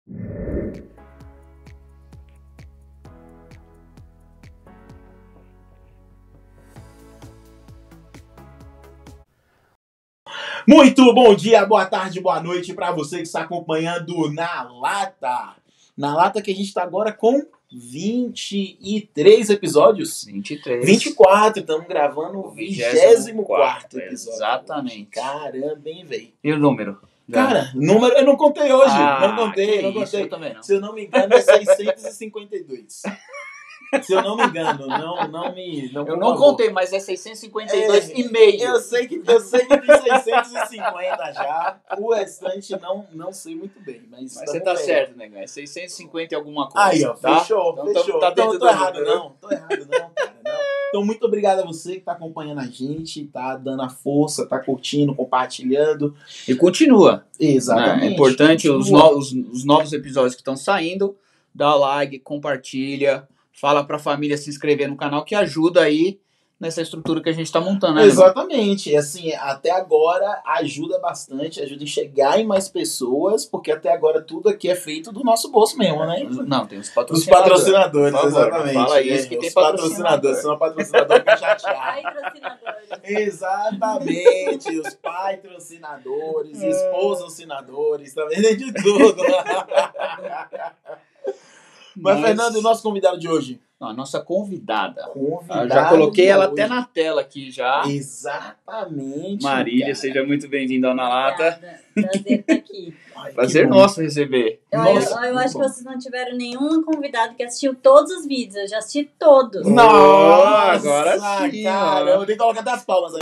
Muito bom dia, boa tarde, boa noite para você que está acompanhando Na Lata. Na Lata que a gente está agora com 23 episódios. 24, estamos gravando o 24º episódio. Exatamente. Caramba, hein, velho? E o número? Cara, número eu não contei hoje. Não contei. Eu também não. Se eu não me engano, é 652. Se eu não me engano, eu não contei, mas é 652 e meio. Eu sei que tem 650 já. O restante não sei muito bem. Mas você tá certo, negão. É 650 e alguma coisa. Aí, ó, tá? Fechou. Tá dentro tô errado, não. Tô errado, não, cara. Não. Então, muito obrigado a você que tá acompanhando a gente, tá dando a força, tá curtindo, compartilhando. E continua. Exatamente. É importante os novos episódios que estão saindo. Dá like, compartilha. Fala pra família se inscrever no canal, que ajuda aí nessa estrutura que a gente tá montando, né? Exatamente. Assim, até agora ajuda bastante, ajuda em chegar em mais pessoas, porque até agora tudo aqui é feito do nosso bolso mesmo, né? Não, tem os patrocinadores. Os patrocinadores, exatamente. Fala isso que tem patrocinador. São patrocinadores que chateados. Patrocinadores. Exatamente. Os patrocinadores, esposocinadores, também tem de tudo. Mas, Fernando, o nosso convidado de hoje? A nossa convidada. Eu já coloquei ela até na tela aqui já. Exatamente. Marília, cara. Seja muito bem-vinda ao Na Lata. Prazer estar aqui. Prazer nosso receber. Eu acho que vocês não tiveram nenhum convidado que assistiu todos os vídeos. Eu já assisti todos. Nossa, agora sim. Cara, eu tenho que colocar até as palmas aí.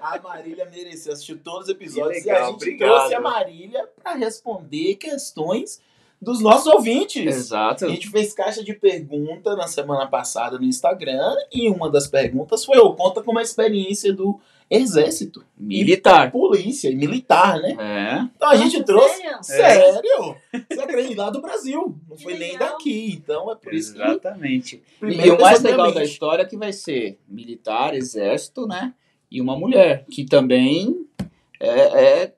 A Marília mereceu assistir todos os episódios. Legal, e a gente obrigado. trouxe a Marília para responder questões dos nossos ouvintes. Exato. A gente fez caixa de pergunta na semana passada no Instagram e uma das perguntas foi: conta como a experiência do exército. Militar. Polícia e militar, né? É. Então a gente trouxe... Sério? Sério? Você acredita lá do Brasil. Não foi nem daqui. Então é por isso que... Exatamente. E Primeiro o mais legal pessoalmente. da história é que vai ser militar, exército, né? E uma mulher, que também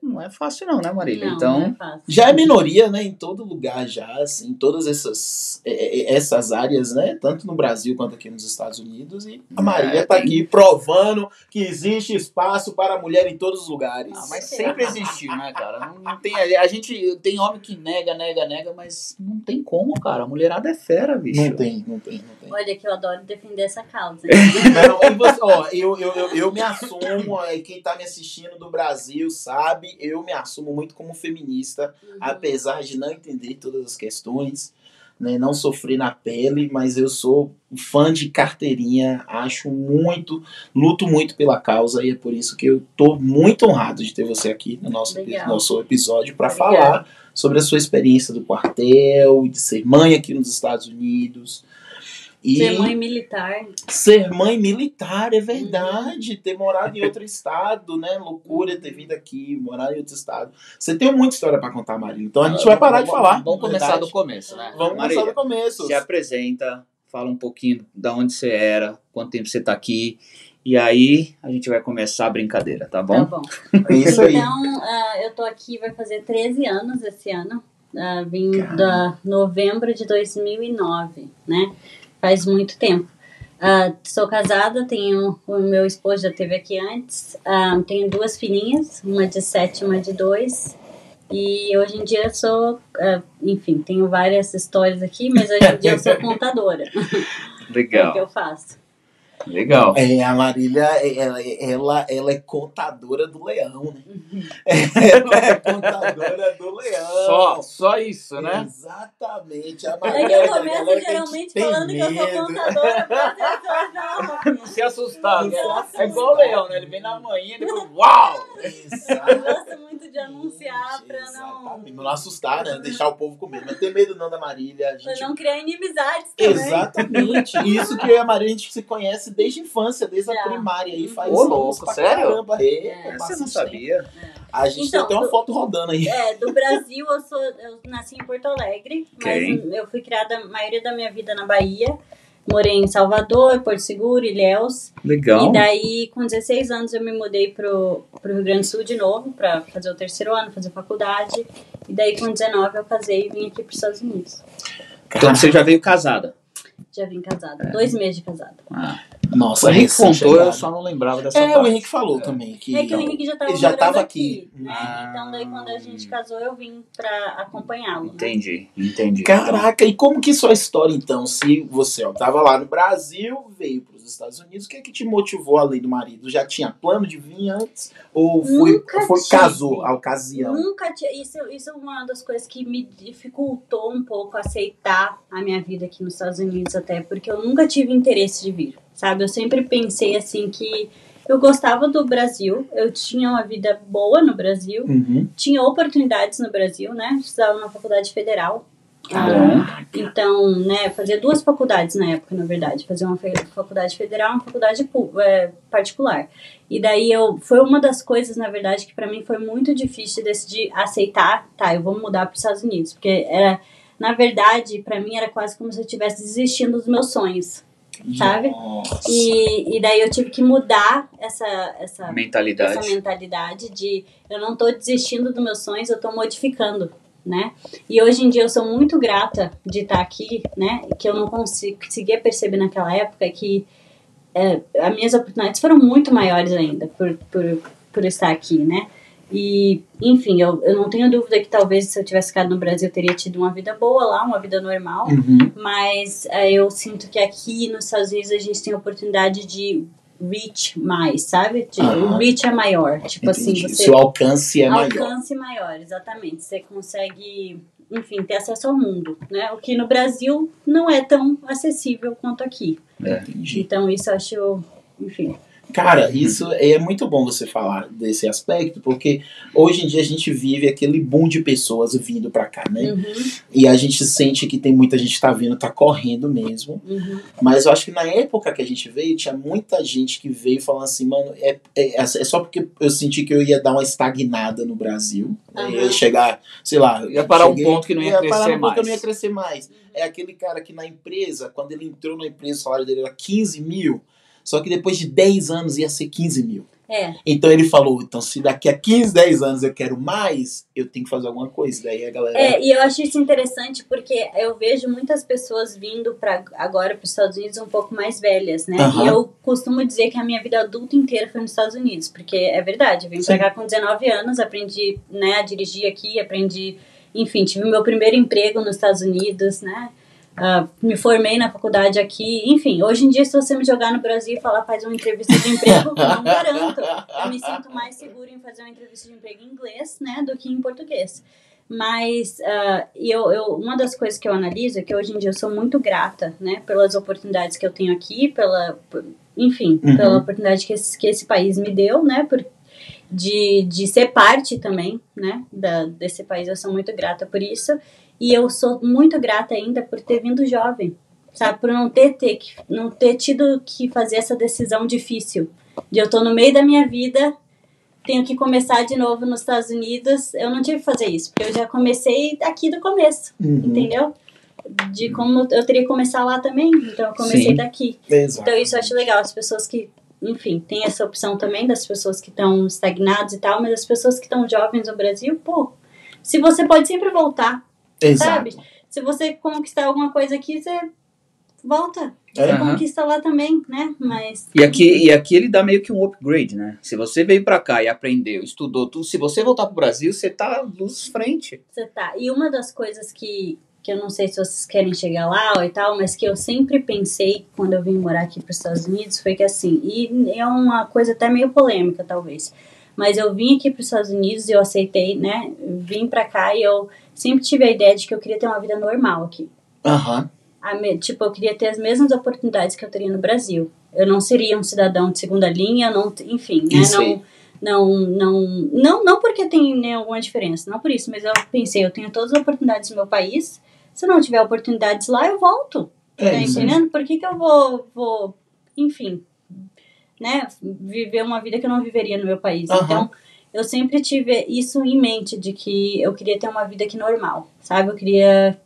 não é fácil não, né, Marília? Não, então, não é fácil. Já é minoria, né? Em todo lugar já, assim, todas essas áreas, né? Tanto no Brasil quanto aqui nos Estados Unidos. E a Marília tá aqui provando que existe espaço para a mulher em todos os lugares. mas sempre existiu, né, cara? Não tem, a gente tem homem que nega, mas não tem como, cara. A mulherada é fera, bicho. Não tem. Olha que eu adoro defender essa causa. Não, e você, eu me assumo, quem tá me assistindo do Brasil sabe, eu me assumo muito como feminista, apesar de não entender todas as questões, né, não sofrer na pele, mas eu sou fã de carteirinha, luto muito pela causa, e é por isso que eu tô muito honrado de ter você aqui no nosso episódio para falar sobre a sua experiência do quartel, de ser mãe aqui nos Estados Unidos. E ser mãe militar. Ser mãe militar, é verdade. Ter morado em outro estado, né? Loucura ter vindo aqui, morar em outro estado. Você tem muita história pra contar, Marília. Então a gente vai parar de falar. Vamos começar do começo, né? Vamos começar do começo. Se apresenta, fala um pouquinho de onde você era, quanto tempo você tá aqui. E aí a gente vai começar a brincadeira, tá bom? Tá bom. É isso aí. Então, eu tô aqui, vai fazer 13 anos esse ano. Vim da novembro de 2009, né? Faz muito tempo. Sou casada, o meu esposo já esteve aqui antes. Tenho 2 filhinhas, uma de 7 e uma de 2. E hoje em dia eu sou, enfim, tenho várias histórias aqui, mas hoje em dia eu sou contadora. Legal. É o que eu faço. Legal. A Marília, ela é contadora do leão, né? Ela é contadora do leão. Só isso, né? Exatamente. A É que Marília, eu começo geralmente falando que eu sou contadora pra as pessoas não se assustar. É igual o leão, né? Ele vem na manhã e depois, uau! Eu gosto muito de anunciar pra não assustar, né? Deixar o povo com medo. Não ter medo não da Marília. Pra não criar inimizades também. Exatamente. Isso que eu e a Marília, a gente se conhece desde a infância, desde a primária. Aí faz louco, sério? Caramba. Você não sabia? A gente tem até uma foto rodando aí. Do Brasil, eu nasci em Porto Alegre, mas eu fui criada a maioria da minha vida na Bahia. morei em Salvador, Porto Seguro, Ilhéus. Legal. E daí, com 16 anos, eu me mudei pro Rio Grande do Sul de novo, pra fazer o 3º ano, fazer faculdade. E daí, com 19, eu casei e vim aqui pros Estados Unidos. Então você já veio casada? Já vim casada. 2 meses de casada. Nossa, o Henrique contou, eu só não lembrava dessa parte. O Henrique falou também. Que é que o Henrique já tava aqui. Né? Então, daí, quando a gente casou, eu vim pra acompanhá-lo. Entendi. Caraca, e como que sua história, então? Se você tava lá no Brasil, veio pros Estados Unidos, o que é que te motivou além do marido? Já tinha plano de vir antes? Ou casou a ocasião? Nunca tinha. Isso é uma das coisas que me dificultou um pouco aceitar a minha vida aqui nos Estados Unidos, até porque eu nunca tive interesse de vir, sabe? Eu sempre pensei assim que eu gostava do Brasil, eu tinha uma vida boa no Brasil, tinha oportunidades no Brasil, né? Estudava na faculdade federal. Então, né, fazia 2 faculdades na época, na verdade. Fazia uma faculdade federal e uma faculdade particular. E daí foi uma das coisas, na verdade, que pra mim foi muito difícil de decidir aceitar, eu vou mudar para os Estados Unidos. Porque na verdade, pra mim era quase como se eu estivesse desistindo dos meus sonhos. Sabe? E daí eu tive que mudar essa mentalidade de eu não tô desistindo dos meus sonhos, eu tô modificando, né? E hoje em dia eu sou muito grata de estar aqui, né? Que eu não conseguia perceber naquela época que as minhas oportunidades foram muito maiores ainda por estar aqui, né? E, enfim, eu não tenho dúvida que talvez se eu tivesse ficado no Brasil eu teria tido uma vida boa lá, uma vida normal, mas eu sinto que aqui nos Estados Unidos a gente tem a oportunidade de reach mais, sabe? O reach é maior, tipo Entendi. assim, seu alcance é maior. Alcance maior, exatamente. Você consegue, enfim, ter acesso ao mundo, né? O que no Brasil não é tão acessível quanto aqui. Entendi. Então isso eu acho, enfim... Cara, isso é muito bom você falar desse aspecto, porque hoje em dia a gente vive aquele boom de pessoas vindo pra cá, né? E a gente sente que tem muita gente que tá vindo, tá correndo mesmo. Mas eu acho que na época que a gente veio, tinha muita gente que veio falando assim, mano, é só porque eu senti que eu ia dar uma estagnada no Brasil. Né? Eu ia chegar, sei lá... Ia parar um ponto que não ia crescer mais. Que eu não ia crescer mais. É aquele cara que na empresa, quando ele entrou na empresa, o salário dele era 15 mil, só que depois de 10 anos ia ser 15 mil. Então ele falou, então se daqui a 15, 10 anos eu quero mais, eu tenho que fazer alguma coisa. Daí a galera... E eu acho isso interessante porque eu vejo muitas pessoas vindo agora para os Estados Unidos um pouco mais velhas, né? E eu costumo dizer que a minha vida adulta inteira foi nos Estados Unidos, porque é verdade, eu vim pra cá com 19 anos, aprendi, né, a dirigir aqui, enfim, tive meu primeiro emprego nos Estados Unidos, né? Me formei na faculdade aqui, enfim, hoje em dia se você me jogar no Brasil e falar faz uma entrevista de emprego, eu não garanto, eu me sinto mais segura em fazer uma entrevista de emprego em inglês, né, do que em português, mas uma das coisas que eu analiso é que hoje em dia eu sou muito grata, né, pelas oportunidades que eu tenho aqui, pela oportunidade que esse país me deu, né, de ser parte também, né, desse país, eu sou muito grata por isso. E eu sou muito grata ainda por ter vindo jovem, sabe? Por não ter tido que fazer essa decisão difícil. De eu tô no meio da minha vida, tenho que começar de novo nos Estados Unidos. Eu não tive que fazer isso, porque eu já comecei aqui do começo, entendeu? De como eu teria que começar lá também, então eu comecei daqui. Exatamente. Então isso eu acho legal, as pessoas que, enfim, tem essa opção também das pessoas que estão estagnadas e tal, mas as pessoas que estão jovens no Brasil, se você pode sempre voltar. Exato. Sabe? Se você conquistar alguma coisa aqui, você volta. Você conquista lá também, né? Mas... E aqui ele dá meio que um upgrade, né? Se você veio pra cá e aprendeu, estudou tudo, se você voltar pro Brasil, você tá luz frente. Você tá. E uma das coisas que eu não sei se vocês querem chegar lá e tal, mas que eu sempre pensei quando eu vim morar aqui pros Estados Unidos, foi que assim, e é uma coisa até meio polêmica, talvez, mas eu vim aqui pros Estados Unidos e eu aceitei, né? Vim pra cá e eu sempre tive a ideia de que eu queria ter uma vida normal aqui. Tipo, eu queria ter as mesmas oportunidades que eu teria no Brasil. Eu não seria um cidadão de segunda linha, enfim, né? Não porque tem nenhuma diferença, não por isso, mas eu pensei, eu tenho todas as oportunidades no meu país, se eu não tiver oportunidades lá, eu volto. Tá entendendo? Por que eu vou, enfim, né, viver uma vida que eu não viveria no meu país? Então, eu sempre tive isso em mente, de que eu queria ter uma vida aqui normal, sabe? Eu queria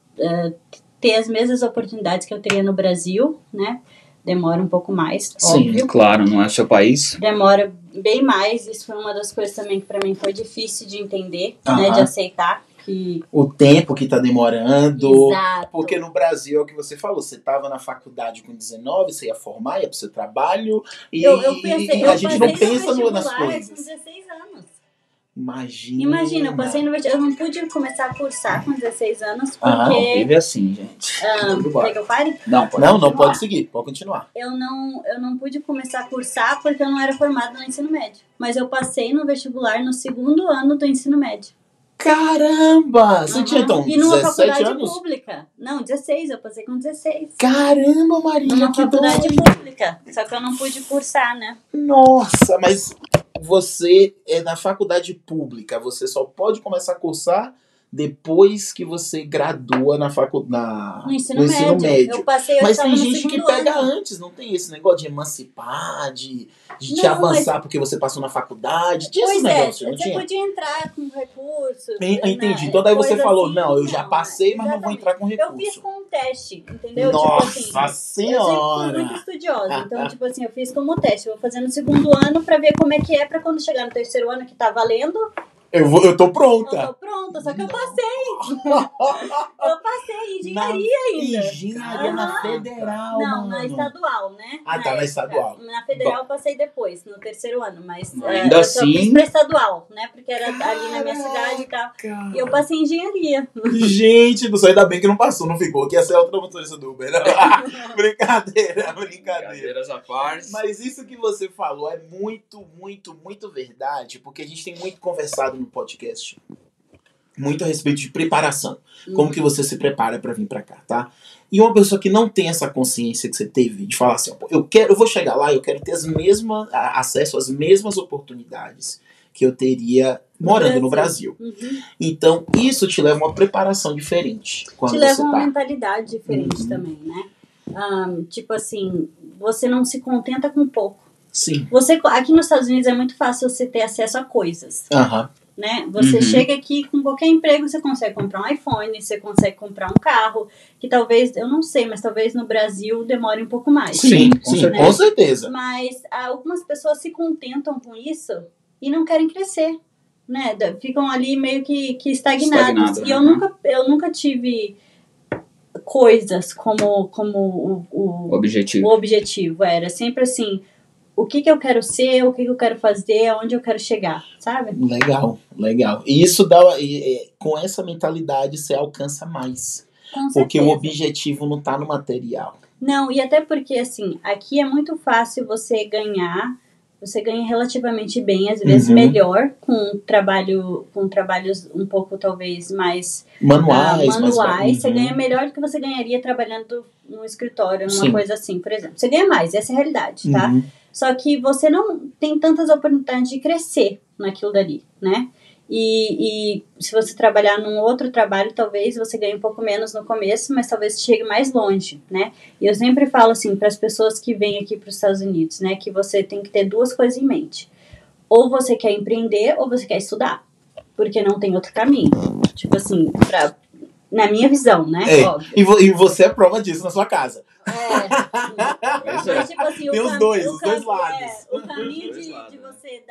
ter as mesmas oportunidades que eu teria no Brasil, né? Demora um pouco mais, Sim, óbvio. claro, não é seu país. Demora bem mais. Isso foi uma das coisas também que pra mim foi difícil de entender, né? De aceitar que... O tempo que tá demorando. Exato. Porque no Brasil é o que você falou. Você tava na faculdade com 19, você ia formar, ia pro seu trabalho. E Eu pensei, a gente não pensa no nas vestibular coisas. com 16 anos. Imagina, eu passei no vestibular. Eu não pude começar a cursar com 16 anos porque... Vive assim, gente. Quer que eu pare? Não, pode Não continuar. pode seguir, pode continuar. Eu não pude começar a cursar porque eu não era formada no ensino médio. Mas eu passei no vestibular no 2º ano do ensino médio. Caramba! Você tinha então E numa 17 faculdade anos? pública. Não, 16, eu passei com 16. Caramba, Marília, Numa que faculdade doido! pública. Só que eu não pude cursar, né? Nossa, mas você é na faculdade pública, você só pode começar a cursar depois que você gradua na faculdade, No ensino médio. Eu passei, eu mas estava tem no gente que 2º pega ano. antes, não tem esse negócio de emancipar, de te Não, avançar porque você passou na faculdade. Tinha esses Pois é, negócios, não você tinha? podia entrar com recurso. Entendi. né, Então daí você coisa falou, assim, não, eu já passei, mas não vou exatamente. entrar com recurso. Eu fiz com um teste, entendeu? Nossa tipo assim, Senhora! Eu sempre fui muito estudiosa. Então, tipo assim, eu fiz como teste. Eu vou fazer no 2º ano pra ver como é que é pra quando chegar no 3º ano que tá valendo. Eu tô Eu pronta. tô pronta, só que eu passei. Eu passei em engenharia ainda. Engenharia na federal, Não, mano. na estadual, né? Ah, tá, na estadual. Na federal eu passei depois, no 3º ano, mas Ainda eu assim- fiz pra estadual, né? Porque era ali na minha cidade e tal. Caraca. E eu passei em engenharia. Gente do céu, ainda bem que não passou, não ficou. Que ia ser a outra motorista do Uber. Brincadeira. Brincadeiras à parte. Mas isso que você falou é muito, muito, muito verdade, porque a gente tem muito conversado no podcast. Muito a respeito de preparação. Como que você se prepara pra vir pra cá, tá? E uma pessoa que não tem essa consciência que você teve de falar assim, ó, eu vou chegar lá, eu quero ter acesso às mesmas oportunidades que eu teria morando no Brasil. Então, isso te leva a uma preparação diferente. Quando Te leva você a uma tá. mentalidade diferente também, né? Tipo assim, você não se contenta com pouco. Sim. Aqui nos Estados Unidos é muito fácil você ter acesso a coisas. Aham. Né? Você chega aqui com qualquer emprego, você consegue comprar um iPhone, você consegue comprar um carro, que talvez, eu não sei, mas talvez no Brasil demore um pouco mais. Sim, certeza. com certeza. Mas algumas pessoas se contentam com isso e não querem crescer, né? Ficam ali meio que estagnados. Estagnado, E eu nunca tive coisas como o Objetivo. objetivo. Era sempre assim, o que eu quero ser, o que eu quero fazer, aonde eu quero chegar, sabe? Legal, legal. E isso dá. Com essa mentalidade você alcança mais. Com Porque certeza. o objetivo não tá no material. Não, e até porque, assim, aqui é muito fácil você ganha relativamente bem, às vezes melhor, com trabalhos um pouco, talvez, mais Manuais. Você ganha melhor do que você ganharia trabalhando num escritório, numa Sim. coisa assim, por exemplo. Você ganha mais, essa é a realidade, tá? Só que você não tem tantas oportunidades de crescer naquilo dali, né? E se você trabalhar num outro trabalho, talvez você ganhe um pouco menos no começo, mas talvez chegue mais longe, né? E eu sempre falo assim para as pessoas que vêm aqui para os Estados Unidos, né, que você tem que ter duas coisas em mente. Ou você quer empreender ou você quer estudar, porque não tem outro caminho. Tipo assim, na minha visão, né? Óbvio. E você é prova disso na sua casa. Mas, tipo assim, Tem os dois lados. O caminho de você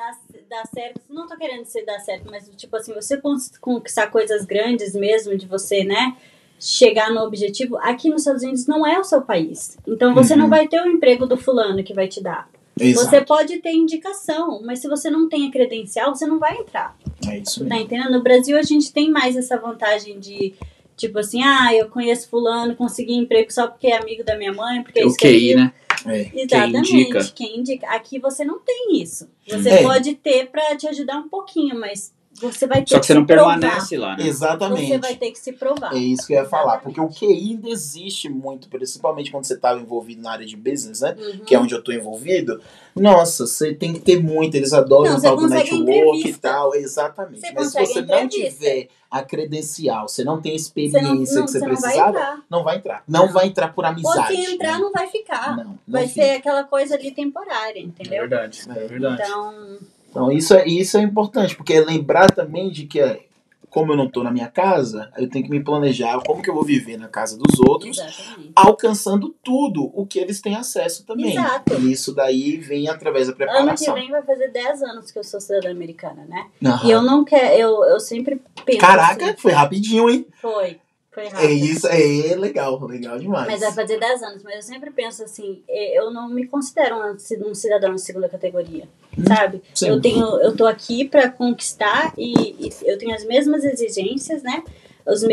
dar certo, não tô querendo você dar certo, mas tipo assim, você conquistar coisas grandes mesmo, de você, né, chegar no objetivo, aqui nos Estados Unidos não é o seu país. Então você não vai ter o emprego do fulano que vai te dar. Exato. Você pode ter indicação, mas se você não tem a credencial, você não vai entrar. É isso Tá mesmo. entendendo? No Brasil a gente tem mais essa vantagem de tipo assim, eu conheço fulano, consegui emprego só porque é amigo da minha mãe, porque é O isso que QI, aquilo. né? Exatamente, quem indica. Aqui você não tem isso. Você pode ter pra te ajudar um pouquinho, mas você vai ter Só que você se não provar. permanece lá, né? Exatamente. Você vai ter que se provar. É isso que eu ia falar, Exatamente. porque o QI ainda existe muito, principalmente quando você estava envolvido na área de business, né? Que é onde eu tô envolvido. Nossa, você tem que ter muito, eles adoram Não, o você tal do consegue network e entrevista. tal, exatamente. Você Mas se consegue você não entrevista. tiver a credencial, você não tem a Você experiência que você não vai precisava, entrar. não vai entrar. Não vai entrar por Ou amizade. se entrar, não vai ficar. Não Vai fica. ser aquela coisa ali temporária, É entendeu? verdade, é verdade. Então, Então isso é importante, porque é lembrar também de que como eu não tô na minha casa, eu tenho que me planejar como que eu vou viver na casa dos outros, Exatamente. alcançando tudo o que eles têm acesso também. Exato. E isso daí vem através da Ano que preparação. vem vai fazer 10 anos que eu sou cidadã americana, né? Aham. E eu não quero, eu sempre penso Caraca, assim, foi rapidinho, hein? foi É rápido. isso, é legal demais. Mas vai fazer 10 anos, mas eu sempre penso assim, eu não me considero um cidadão de segunda categoria, sabe? sim. Eu tô aqui para conquistar e eu tenho as mesmas exigências, né? Os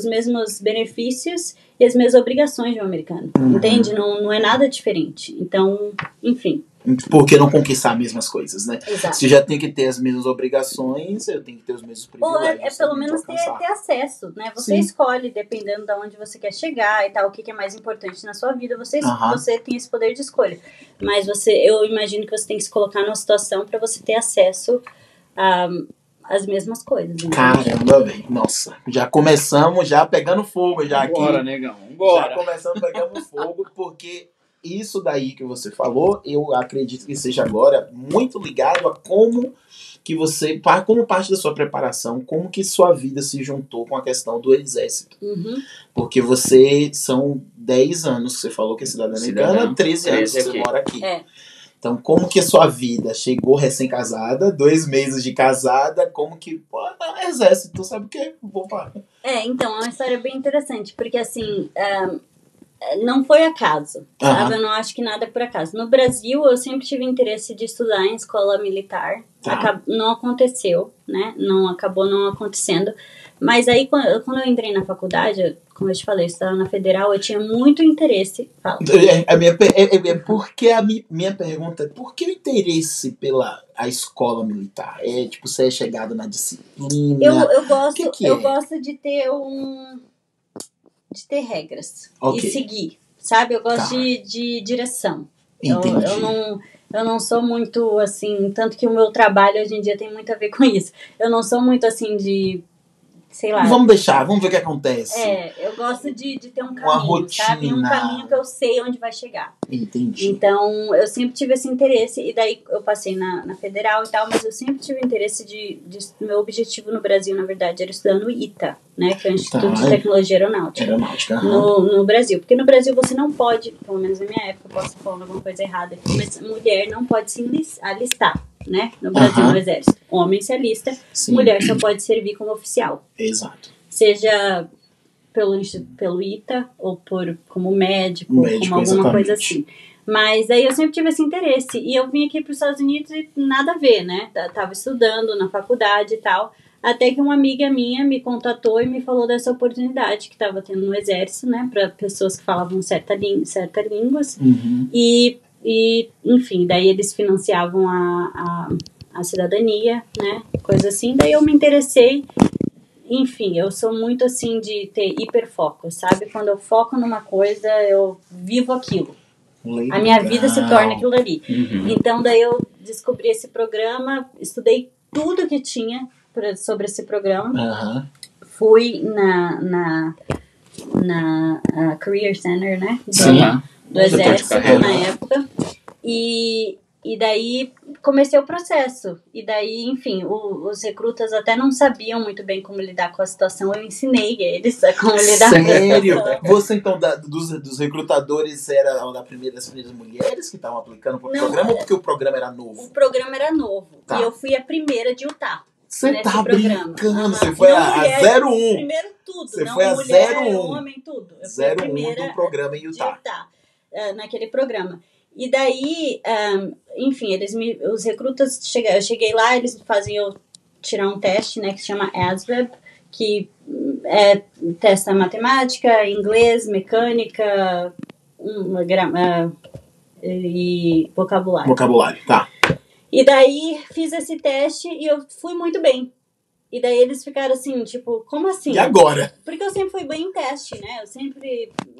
mesmos benefícios e as mesmas obrigações de um americano, entende? Não é nada diferente. Então, enfim. Por que não conquistar as mesmas coisas, né? Exato. Se já tem que ter as mesmas obrigações, eu tenho que ter os mesmos Ou privilégios. pelo também menos pra alcançar. ter acesso, né? Você Sim. escolhe, dependendo de onde você quer chegar e tal, o que é mais importante na sua vida, você tem esse poder de escolha. Mas eu imagino que você tem que se colocar numa situação para você ter acesso às mesmas coisas. Entende? Caramba, velho. Nossa, já começamos já pegando fogo já aqui. Bora, negão. Bora. Já começamos pegando fogo, porque isso daí que você falou, eu acredito que seja agora muito ligado a como que você, como parte da sua preparação, como que sua vida se juntou com a questão do exército. Uhum. Porque são 10 anos que você falou que é cidadã americana, 13 anos que você mora aqui. É. Então, como que a sua vida chegou recém-casada, 2 meses de casada, como que, exército, sabe o quê? Vou para. Então, é uma história bem interessante, porque assim, não foi acaso, sabe? Eu não acho que nada é por acaso. No Brasil, eu sempre tive interesse de estudar em escola militar. Não aconteceu, né? Acabou não acontecendo. Mas aí, quando eu entrei na faculdade, como eu te falei, eu estudava na Federal, eu tinha muito interesse. Porque a minha pergunta é, por que o interesse pela escola militar? Tipo, você é chegado na disciplina? Eu gosto de ter regras e seguir, sabe? Eu gosto de direção. Eu não sou muito, assim, tanto que o meu trabalho hoje em dia tem muito a ver com isso. Eu não sou muito, assim, de, sei lá... Vamos ver o que acontece. Eu gosto de ter um caminho, uma rotina, sabe? Um caminho que eu sei onde vai chegar. Entendi. Então, eu sempre tive esse interesse, e daí eu passei na Federal e tal, mas eu sempre tive interesse meu objetivo no Brasil, na verdade, era estudar no ITA, né? Que é o Instituto de Tecnologia Aeronáutica. No Brasil. Porque no Brasil você não pode, pelo menos na minha época, eu posso estar falando alguma coisa errada aqui, mas mulher não pode se alistar, né? No Brasil, no exército. Homem se alista, mulher só pode servir como oficial. Exato. Seja pelo ITA ou como médico como alguma coisa assim. Mas daí eu sempre tive esse interesse. E eu vim aqui para os Estados Unidos e nada a ver, né? Tava estudando na faculdade e tal. Até que uma amiga minha me contatou e me falou dessa oportunidade que estava tendo no exército, né? Para pessoas que falavam certas línguas. E, enfim, daí eles financiavam a cidadania, né? Coisa assim. Daí eu me interessei. Enfim, eu sou muito assim de ter hiperfoco, sabe? Quando eu foco numa coisa, eu vivo aquilo. Legal. A minha vida se torna aquilo ali. Então, daí eu descobri esse programa, estudei tudo que tinha sobre esse programa. Fui na Career Center, né? Do exército na época. E daí comecei o processo. E daí, enfim, os recrutas até não sabiam muito bem como lidar com a situação. Eu ensinei eles a como lidar com a situação. Você, então, dos recrutadores, era das primeiras mulheres que estavam aplicando para o programa ou porque o programa era novo? O programa era novo. E eu fui a primeira de Utah. Você tá brincando? Você foi a 01. Primeiro tudo. Você foi a mulher, 01. Homem, tudo. Eu fui a primeira 01 do programa em Utah. Naquele programa. E daí, enfim, os recrutas, eu cheguei lá, eles fazem eu tirar um teste, né, que se chama ASVAB, que testa matemática, inglês, mecânica e vocabulário. Vocabulário, tá. E daí, fiz esse teste e eu fui muito bem. E daí eles ficaram assim, tipo, como assim? E agora? Porque eu sempre fui bem em teste, né?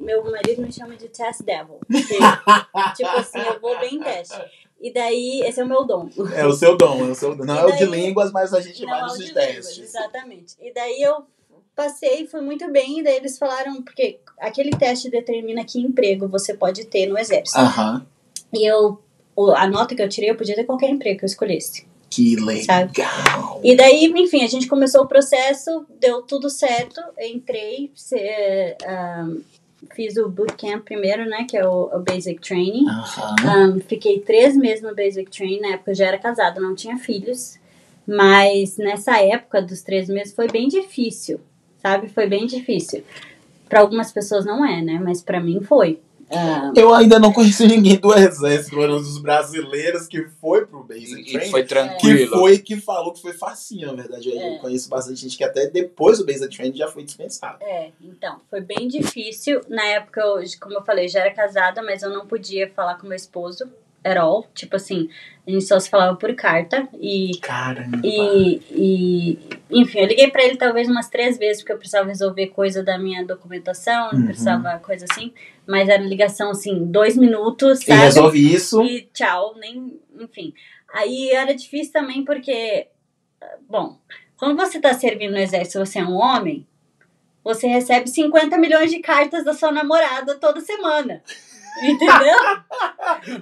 Meu marido me chama de test devil. Porque, tipo assim, eu vou bem em teste. E daí, esse é o meu dom. É o seu dom. Não é o de línguas, mas a gente vai nos testes. Exatamente. E daí eu passei, fui muito bem. E daí eles falaram, porque aquele teste determina que emprego você pode ter no exército. E a nota que eu tirei, eu podia ter qualquer emprego que eu escolhesse. Que legal. Sabe? E daí, enfim, a gente começou o processo, deu tudo certo, entrei, fiz o bootcamp primeiro, né, que é o Basic Training. Fiquei 3 meses no Basic Training, na época eu já era casada, não tinha filhos, mas nessa época dos 3 meses foi bem difícil, sabe, foi bem difícil. Para algumas pessoas não é, né, mas para mim foi. Eu ainda não conheci ninguém do exército, era um dos brasileiros que foi pro Basic Training. E foi tranquilo. Que falou que foi facinho, na verdade. Eu conheço bastante gente que até depois do Basic Training já foi dispensado. Então, foi bem difícil. Na época, como eu falei, já era casada, mas eu não podia falar com meu esposo at all. Tipo assim, a gente só se falava por carta. Caramba! Enfim, eu liguei pra ele talvez umas 3 vezes, porque eu precisava resolver coisa da minha documentação, precisava coisa assim. Mas era ligação, assim, 2 minutos, sabe? E resolve isso. E tchau, enfim. Aí era difícil também porque, bom, quando você tá servindo no exército, você é um homem, você recebe 50 milhões de cartas da sua namorada toda semana. Entendeu?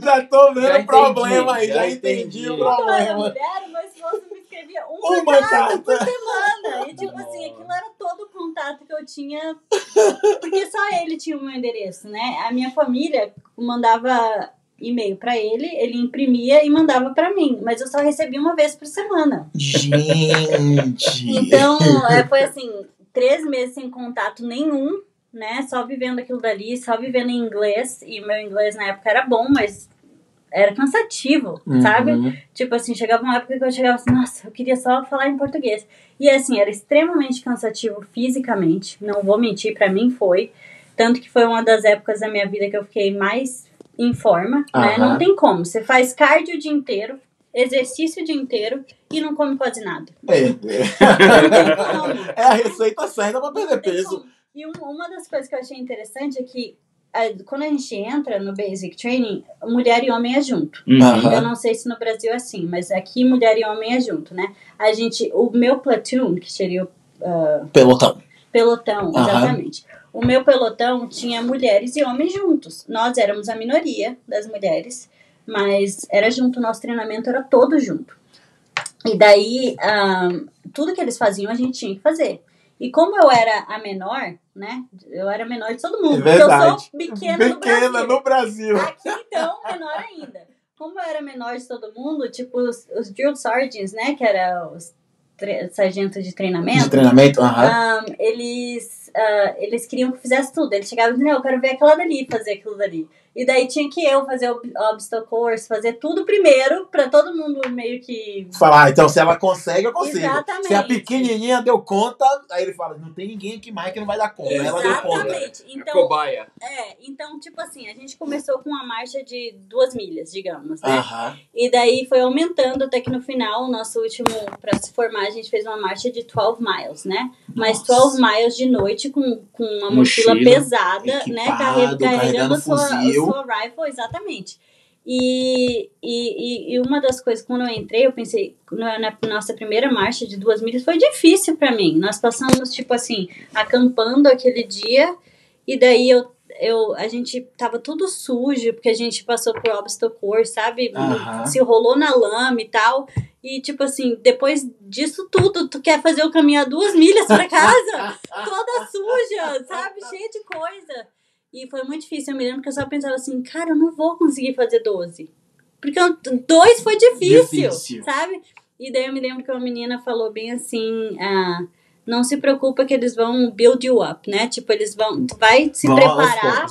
Já tô vendo o problema aí, já entendi o problema. Quando eu era mulher, meu esposo me escrevia uma carta por semana. E tipo assim, aquilo era todo o contato que eu tinha, porque só ele tinha o meu endereço, né? A minha família mandava e-mail pra ele, ele imprimia e mandava pra mim, mas eu só recebia uma vez por semana. Gente! Então, foi assim, 3 meses sem contato nenhum, né, só vivendo aquilo dali, só vivendo em inglês, e meu inglês na época era bom, mas era cansativo, sabe? Tipo assim, chegava uma época que eu chegava assim, nossa, eu queria só falar em português. E assim, era extremamente cansativo fisicamente, não vou mentir, pra mim foi, tanto que foi uma das épocas da minha vida que eu fiquei mais em forma, né, não tem como, você faz cardio o dia inteiro, exercício o dia inteiro e não come quase nada. Não tem como. É a receita certa pra perder peso. E uma das coisas que eu achei interessante é que quando a gente entra no Basic Training, mulher e homem é junto. Eu não sei se no Brasil é assim, mas aqui mulher e homem é junto, né? O meu platoon, que seria o... Pelotão, exatamente. O meu pelotão tinha mulheres e homens juntos. Nós éramos a minoria das mulheres, mas era junto, o nosso treinamento era todo junto. E daí, tudo que eles faziam a gente tinha que fazer. E como eu era a menor, né? Eu era a menor de todo mundo. Porque eu sou pequena no Brasil. Aqui, então, menor ainda. Como eu era menor de todo mundo, tipo, os drill sergeants, né? Que eram os sargentos de treinamento. Eles queriam que eu fizesse tudo. Eles chegavam e diziam, eu quero ver aquela dali, fazer aquilo dali. E daí tinha que eu fazer o obstacle course, fazer tudo primeiro, pra todo mundo meio que... Falar, então, se ela consegue, eu consigo. Exatamente. Se a pequenininha deu conta, aí ele fala, não tem ninguém aqui mais que não vai dar conta. Ela deu conta. Então, cobaia. Então, tipo assim, a gente começou com uma marcha de 2 milhas, digamos, né? E daí foi aumentando até que no final, o nosso último, pra se formar, a gente fez uma marcha de 12 miles, né? Mas 12 miles de noite com uma mochila pesada, equipado, né? Carregando fuzil. sua rifle, exatamente. E uma das coisas, quando eu entrei, eu pensei, na nossa primeira marcha de 2 milhas foi difícil pra mim. Nós passamos, tipo assim, acampando aquele dia, e daí a gente tava tudo sujo, porque a gente passou por obstacle course, sabe? Se rolou na lama e tal. E, tipo assim, depois disso tudo, tu quer fazer o caminho 2 milhas pra casa? Toda suja, sabe? Cheia de coisa. E foi muito difícil. Eu me lembro que eu só pensava assim, cara, eu não vou conseguir fazer 12. Porque 2 foi difícil, sabe? E daí eu me lembro que uma menina falou bem assim, não se preocupa que eles vão build you up, né? Tipo, tu vai se preparar,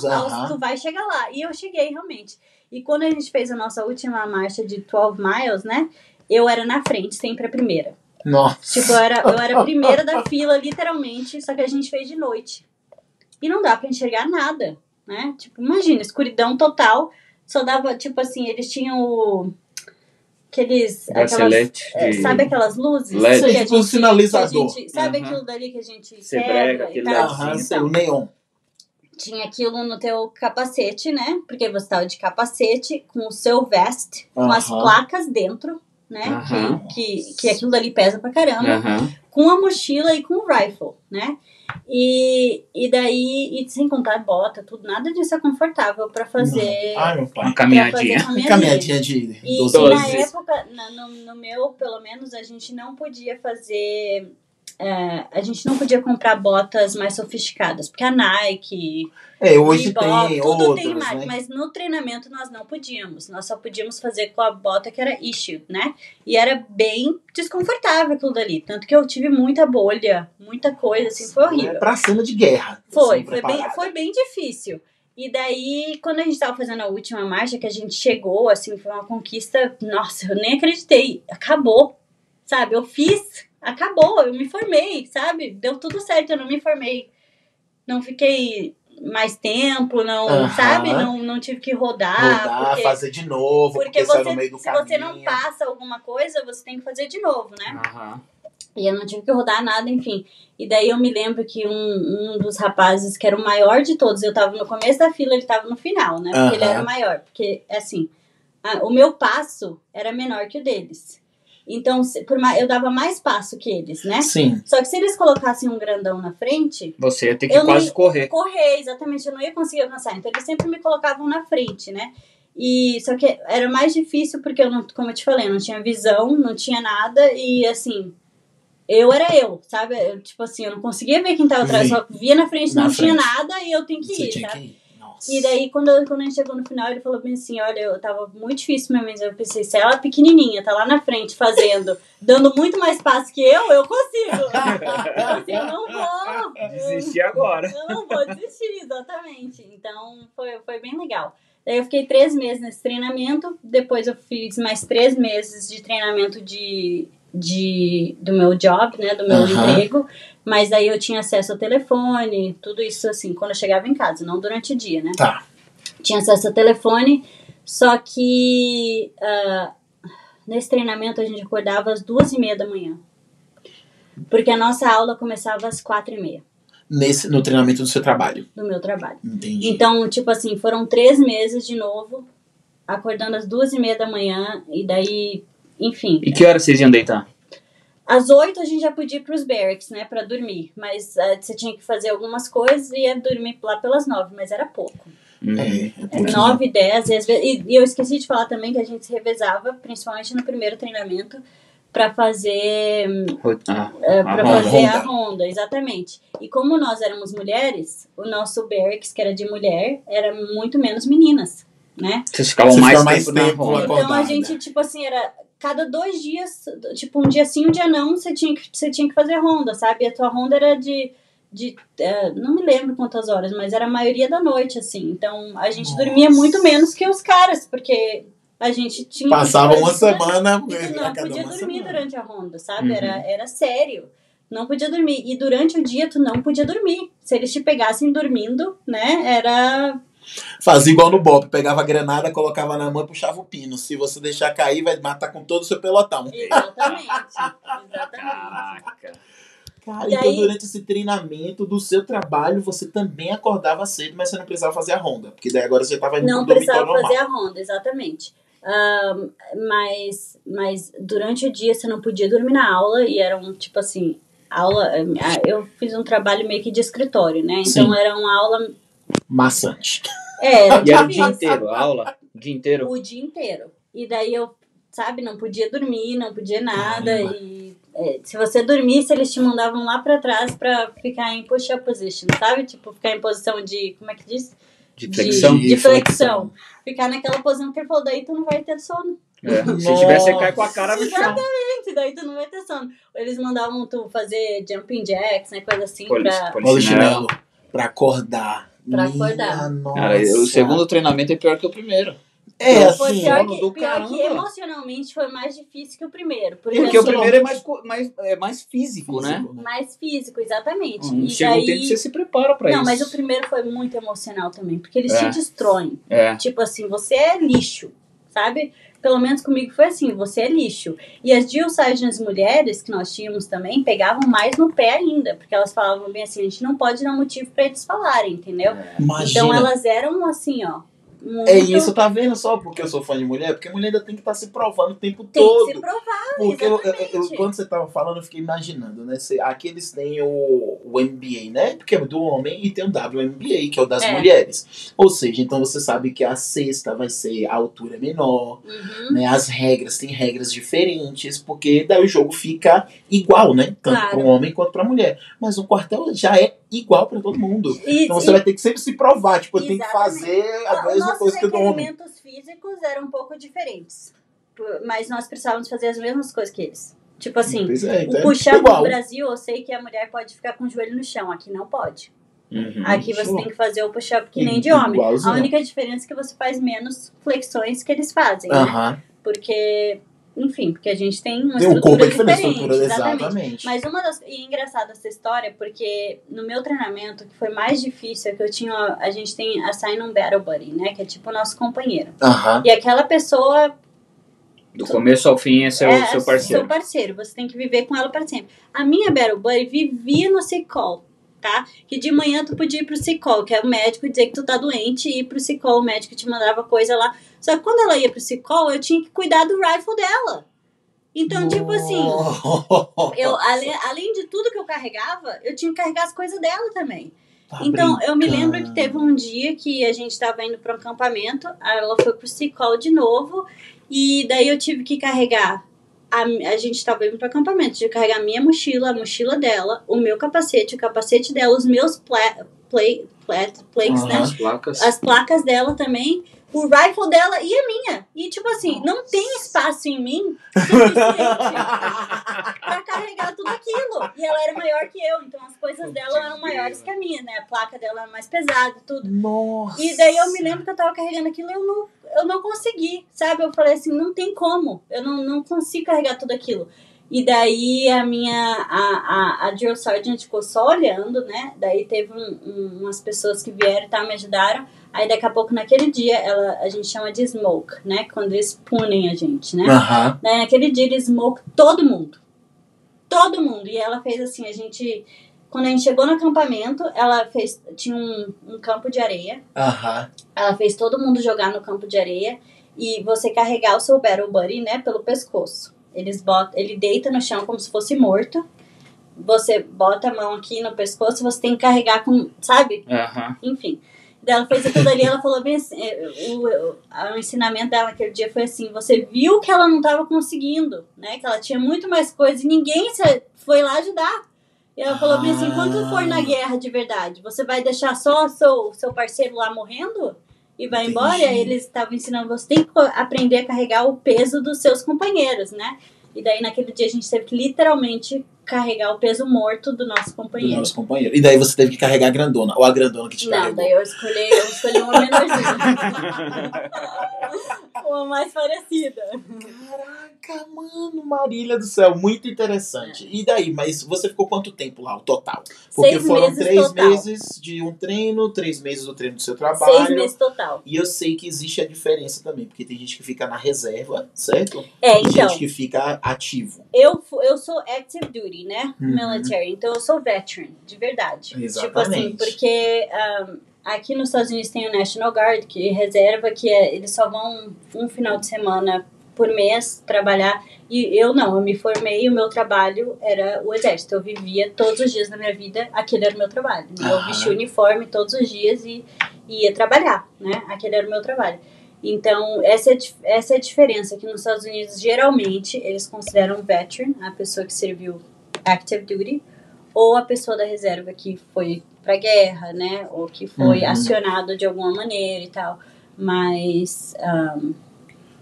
tu vai chegar lá. E eu cheguei, realmente. E quando a gente fez a nossa última marcha de 12 miles, né? Eu era na frente, sempre a primeira. Nossa. Tipo, eu era a primeira da fila, literalmente, só que a gente fez de noite. E não dá pra enxergar nada, né? Tipo, imagina, escuridão total. Só dava, tipo assim, eles tinham sabe aquelas luzes? LED. Que tipo um sinalizador. Sabe aquilo dali que a gente quebra e tal? O neon. Tinha aquilo no teu capacete, né? Porque você tava de capacete, com o seu vest, com as placas dentro, né? Aham. Que aquilo dali pesa pra caramba. Aham. Com a mochila e com o rifle, né? E daí, e sem contar bota, tudo, nada disso é confortável pra fazer. Ai, meu pai. Uma caminhadinha. Pra fazer Caminhadinha de E 12 na Doze. época, no meu, pelo menos, a gente não podia fazer. A gente não podia comprar botas mais sofisticadas, porque a Nike, Hoje Reebok, tem tudo outras, tem marca, né? mas no treinamento nós não podíamos. Nós só podíamos fazer com a bota que era issued, né? E era bem desconfortável aquilo dali. Tanto que eu tive muita bolha, muita coisa, assim, foi horrível. É pra cena de guerra. Foi assim, bem, preparada. foi bem difícil. E daí, quando a gente tava fazendo a última marcha, que a gente chegou, assim, foi uma conquista, nossa, eu nem acreditei. Acabou, sabe? Eu fiz, acabou, eu me formei, sabe? Deu tudo certo, eu não me formei. Não fiquei mais tempo, não, Aham. sabe? Não tive que rodar. porque fazer de novo, porque saiu no meio do se caminho. você não passa alguma coisa, você tem que fazer de novo, né? Aham. E eu não tive que rodar nada, enfim. E daí eu me lembro que um dos rapazes, que era o maior de todos, eu tava no começo da fila, ele tava no final, né? Porque ele era o maior. Porque, assim, o meu passo era menor que o deles. Então, eu dava mais passo que eles, né? Sim. Só que se eles colocassem um grandão na frente, Você ia ter que Eu não quase ia- correr. exatamente, eu não ia conseguir alcançar. Então, eles sempre me colocavam na frente, né? E só que era mais difícil porque eu não, como eu te falei, eu não tinha visão, não tinha nada e assim, eu era eu, sabe? Tipo assim, eu não conseguia ver quem tava atrás, Sim. só via na frente, Na não tinha frente. nada e eu tenho que Você ir, tinha sabe? que ir. Nossa. E daí, quando a gente chegou no final, ele falou bem assim, olha, eu tava muito difícil mesmo, mas eu pensei, se ela é pequenininha, tá lá na frente fazendo, dando muito mais passo que eu consigo. Assim, eu não vou. Desistir agora. Eu não vou desistir, exatamente. Então, foi bem legal. Daí eu fiquei 3 meses nesse treinamento, depois eu fiz mais 3 meses de treinamento do meu job, né, do meu emprego, mas aí eu tinha acesso ao telefone, tudo isso assim, quando eu chegava em casa, não durante o dia, né? Tá. Tinha acesso ao telefone, só que nesse treinamento a gente acordava às 2h30 da manhã, porque a nossa aula começava às 4h30 No treinamento do seu trabalho. do meu trabalho. Entendi. Então, tipo assim, foram 3 meses de novo, acordando às 2h30 da manhã, e daí, enfim. E que hora vocês iam deitar? Às 8 a gente já podia ir pros barracks, né, pra dormir. Mas você tinha que fazer algumas coisas e ia dormir lá pelas 9, mas era pouco. É pouquinho. 9, 10, às vezes. E eu esqueci de falar também que a gente se revezava, principalmente no primeiro treinamento, pra fazer a ronda, exatamente. E como nós éramos mulheres, o nosso barracks, que era de mulher, era muito menos meninas, né? Vocês ficavam Você mais ficava mais tempo na tempo ronda. acordada. Então a gente, tipo assim, era cada 2 dias, tipo um dia sim, um dia não, você tinha que fazer ronda, sabe? E a tua ronda era de não me lembro quantas horas, mas era a maioria da noite, assim. Então a gente dormia muito menos que os caras, porque a gente tinha. Passava uma coisa, né? semana. E tu não a cada podia uma dormir semana. durante a ronda, sabe? Uhum. Era sério. Não podia dormir. E durante o dia tu não podia dormir. Se eles te pegassem dormindo, né? Era. Fazia igual no Bob, pegava a granada, colocava na mão e puxava o pino. Se você deixar cair, vai matar com todo o seu pelotão. Exatamente. Caraca. Cara, E então aí- durante esse treinamento do seu trabalho, você também acordava cedo, mas você não precisava fazer a ronda. Porque daí agora você estava indo Não pro dormitório precisava fazer normal. a ronda, exatamente. Mas durante o dia você não podia dormir na aula e era um tipo assim, aula. Eu fiz um trabalho meio que de escritório, né? Então Sim. era uma aula. Maçante. Era E era o dia difícil. inteiro, a aula? O dia inteiro? O dia inteiro. E daí eu, sabe, não podia dormir, não podia nada. Caramba. E se você dormisse, eles te mandavam lá pra trás pra ficar em push-up position, sabe? Tipo, ficar em posição de. Como é que diz? De flexão? De flexão. Ficar naquela posição que ele falou, daí tu não vai ter sono. É. Se tivesse, você cai com a cara no chão. Exatamente, daí tu não vai ter sono. Eles mandavam tu fazer jumping jacks, né? Coisa assim pra. Polichinelo. Pra acordar. Pra Minha acordar. nossa. Cara, o segundo treinamento é pior que o primeiro. É, Foi assim. pior, sono do pior que caramba. emocionalmente foi mais difícil que o primeiro. Porque o assim, primeiro é mais físico, né? mais físico, exatamente. Um E segundo daí... tempo você se prepara pra Não, isso. mas o primeiro foi muito emocional também, porque eles É. te destroem. É. Tipo assim, você é lixo, sabe? Pelo menos comigo foi assim, você é lixo. E as drill sergeants mulheres, que nós tínhamos também, pegavam mais no pé ainda, porque elas falavam bem assim, a gente não pode dar motivo pra eles falarem, entendeu? Imagina. Então elas eram assim, ó, muito... É isso, tá vendo só porque eu sou fã de mulher? Porque mulher ainda tem que estar se provando o tempo Tem todo. que se provar, Porque exatamente. quando você tava falando, eu fiquei imaginando, né? Aqui eles têm o NBA, né? Porque é do homem, e tem o WNBA, que é o das mulheres. Ou seja, então você sabe que a cesta vai ser a altura menor, né? As regras, tem regras diferentes, porque daí o jogo fica igual, né? Tanto para um homem quanto para mulher. Mas o quartel já é igual para todo mundo. Então você vai ter que sempre se provar, tipo, tem que fazer a mesma coisa que o do homem. Os requerimentos físicos eram um pouco diferentes, mas nós precisávamos fazer as mesmas coisas que eles. Tipo assim, então o push-up no Brasil, eu sei que a mulher pode ficar com o joelho no chão, aqui não pode. Aqui você tem que fazer o push-up que nem de homem. A única diferença é que você faz menos flexões que eles fazem, né? Porque... Enfim, porque a gente tem uma estrutura diferente. Exatamente. Mas e engraçado essa história, porque no meu treinamento, o que foi mais difícil é que a gente tem assign um battle buddy, né? Que é tipo o nosso companheiro. E aquela pessoa... Do começo ao fim é seu parceiro. Seu parceiro, você tem que viver com ela para sempre. A minha battle buddy vivia no Cicol, tá? Que de manhã tu podia ir pro Cicol, que é o médico dizer que tu tá doente, e ir pro Cicol, o médico te mandava coisa lá. Só que quando ela ia pro Cicol, eu tinha que cuidar do rifle dela. Então, tipo assim, eu, além de tudo que eu carregava, eu tinha que carregar as coisas dela também. Então, eu me lembro que teve um dia que a gente tava indo para um acampamento, ela foi pro Cicol de novo, e daí eu tive que carregar. A gente estava indo para acampamento, tive que carregar a minha mochila, a mochila dela, o meu capacete, o capacete dela, os meus plates, né? As placas dela também, o rifle dela e a minha. E tipo assim, não tem espaço em mim suficiente para carregar tudo aquilo. E ela era maior que eu, então as coisas dela eram maiores que a minha, né? A placa dela era mais pesada e tudo. Nossa. E daí eu me lembro que eu tava carregando aquilo e eu não consegui, sabe? Eu falei assim, não tem como. Eu não consigo carregar tudo aquilo. E daí a Drill Sergeant ficou só olhando, né? Daí teve umas pessoas que vieram e me ajudaram. Aí daqui a pouco, naquele dia, a gente chama de smoke, né? Quando eles punem a gente, né? Daí naquele dia eles smoke todo mundo. Todo mundo. E ela fez assim, quando a gente chegou no acampamento, tinha um campo de areia. Ela fez todo mundo jogar no campo de areia e você carregar o seu battle buddy, né, pelo pescoço. Ele deita no chão como se fosse morto. Você bota a mão aqui no pescoço e você tem que carregar com, sabe? Enfim. Daí ela fez aquilo ali, ela falou bem assim, o ensinamento dela naquele dia foi assim, você viu que ela não estava conseguindo, né, que ela tinha muito mais coisa e ninguém foi lá ajudar. E ela falou bem assim, quando tu for na guerra de verdade, você vai deixar só seu parceiro lá morrendo e vai embora? E eles estavam ensinando, você tem que aprender a carregar o peso dos seus companheiros, né? E daí naquele dia a gente teve que literalmente carregar o peso morto do nosso companheiro. E daí você teve que carregar a grandona, ou a grandona que te carregou? Não, daí eu escolhi uma menorzinha. Uma mais parecida. Caraca, mano, Marília do céu, muito interessante. E daí, mas você ficou quanto tempo lá, o total? Porque 6 foram meses 3 total. meses de um treino, 3 meses do treino do seu trabalho. 6 meses total. E eu sei que existe a diferença também, porque tem gente que fica na reserva, certo? Então. Tem gente que fica ativo. Eu sou active duty, né? Military. Então eu sou veteran, de verdade. Exatamente. Tipo assim, porque aqui nos Estados Unidos tem o National Guard, que reserva, que eles só vão um final de semana por mês trabalhar. E eu me formei e o meu trabalho era o exército. Eu vivia todos os dias da minha vida, aquele era o meu trabalho. Eu vestia o uniforme todos os dias e ia trabalhar, né? Aquele era o meu trabalho. Então, essa é a diferença, que nos Estados Unidos, geralmente, eles consideram veteran, a pessoa que serviu active duty, ou a pessoa da reserva que foi pra guerra, né? Ou que foi acionado de alguma maneira e tal. Mas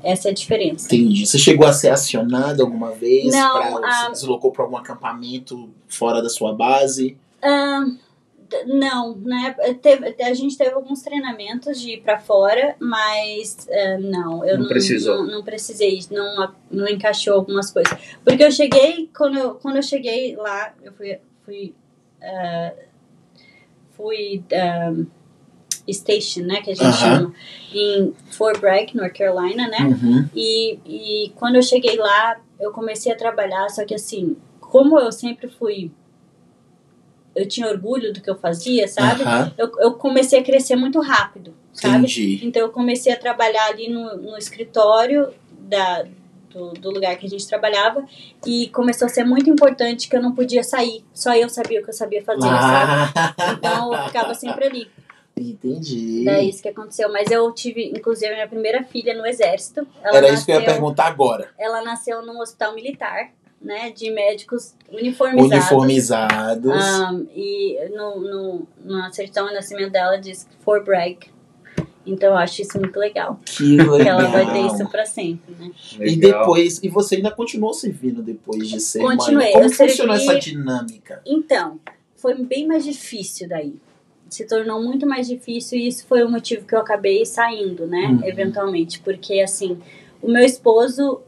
essa é a diferença. Entendi. Você chegou a ser acionado alguma vez? Não. Você deslocou para algum acampamento fora da sua base? Não, né? A gente teve alguns treinamentos de ir pra fora, mas não, eu não precisou. Não precisei, não encaixou algumas coisas. Porque eu cheguei, quando eu cheguei lá, eu fui station, né, que a gente chama, em Fort Bragg, North Carolina, né? E quando eu cheguei lá, eu comecei a trabalhar, só que assim, como eu sempre fui eu tinha orgulho do que eu fazia, sabe? Aham. Eu comecei a crescer muito rápido, sabe? Entendi. Então eu comecei a trabalhar ali no escritório do lugar que a gente trabalhava e começou a ser muito importante que eu não podia sair. Só eu sabia o que eu sabia fazer, sabe? Então eu ficava sempre ali. Entendi. Daí isso que aconteceu. Mas eu tive, inclusive, a minha primeira filha no exército. Era isso que eu ia perguntar agora. Ela nasceu num hospital militar, né? De médicos uniformizados. E na certidão de nascimento dela diz Fort Bragg. Então eu acho isso muito legal. Que legal. Porque ela vai ter isso pra sempre, né? E depois, e você ainda continuou servindo depois de ser mãe? Continuei. Como funcionou essa dinâmica? Então, foi bem mais difícil daí. Se tornou muito mais difícil e isso foi o motivo que eu acabei saindo, né? Eventualmente. Porque, assim, o meu esposo...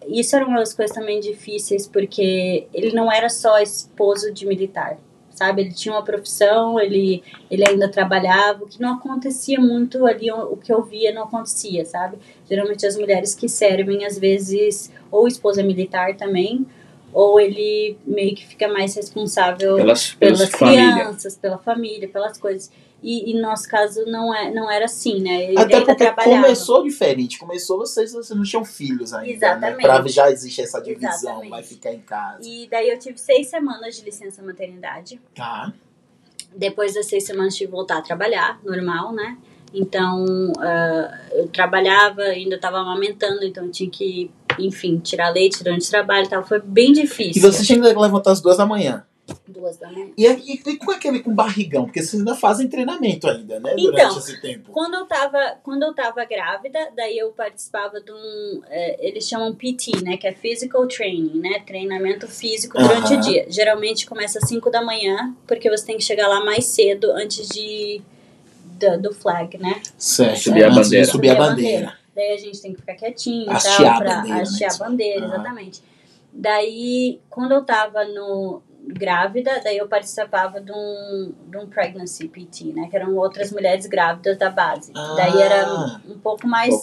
isso era uma das coisas também difíceis, porque ele não era só esposo de militar, sabe? Ele tinha uma profissão, ele ainda trabalhava, o que não acontecia muito ali, o que eu via não acontecia, sabe? Geralmente as mulheres que servem, às vezes, ou esposa militar também, ou ele meio que fica mais responsável pelas crianças, pela família, pelas coisas. E no nosso caso não era assim, né? Ele até porque trabalhava. Começou diferente. Começou vocês não tinham filhos ainda. Exatamente. Né? Pra já existe essa divisão, Exatamente. vai ficar em casa. E daí eu tive 6 semanas de licença maternidade. Tá. Depois das 6 semanas tive que voltar a trabalhar, normal, né? Então, eu trabalhava, ainda estava amamentando, então eu tinha que, enfim, tirar leite durante o trabalho e tal. Foi bem difícil. E você tinha que levantar às 2 da manhã? 2 da manhã. E com aquele com barrigão? Porque vocês ainda fazem treinamento ainda, né? Então, durante esse tempo. Quando eu tava grávida, daí eu participava de um... eles chamam PT, né? Que é Physical Training, né? Treinamento físico durante o dia. Geralmente começa às 5 da manhã, porque você tem que chegar lá mais cedo antes do flag, né? Certo. Subir a bandeira. Subir a bandeira. Daí a gente tem que ficar quietinho e Hastear tal, pra a bandeira, hastear né? a bandeira, exatamente. Daí, quando eu tava grávida, daí eu participava de um pregnancy PT, né? Que eram outras mulheres grávidas da base. Daí era um pouco mais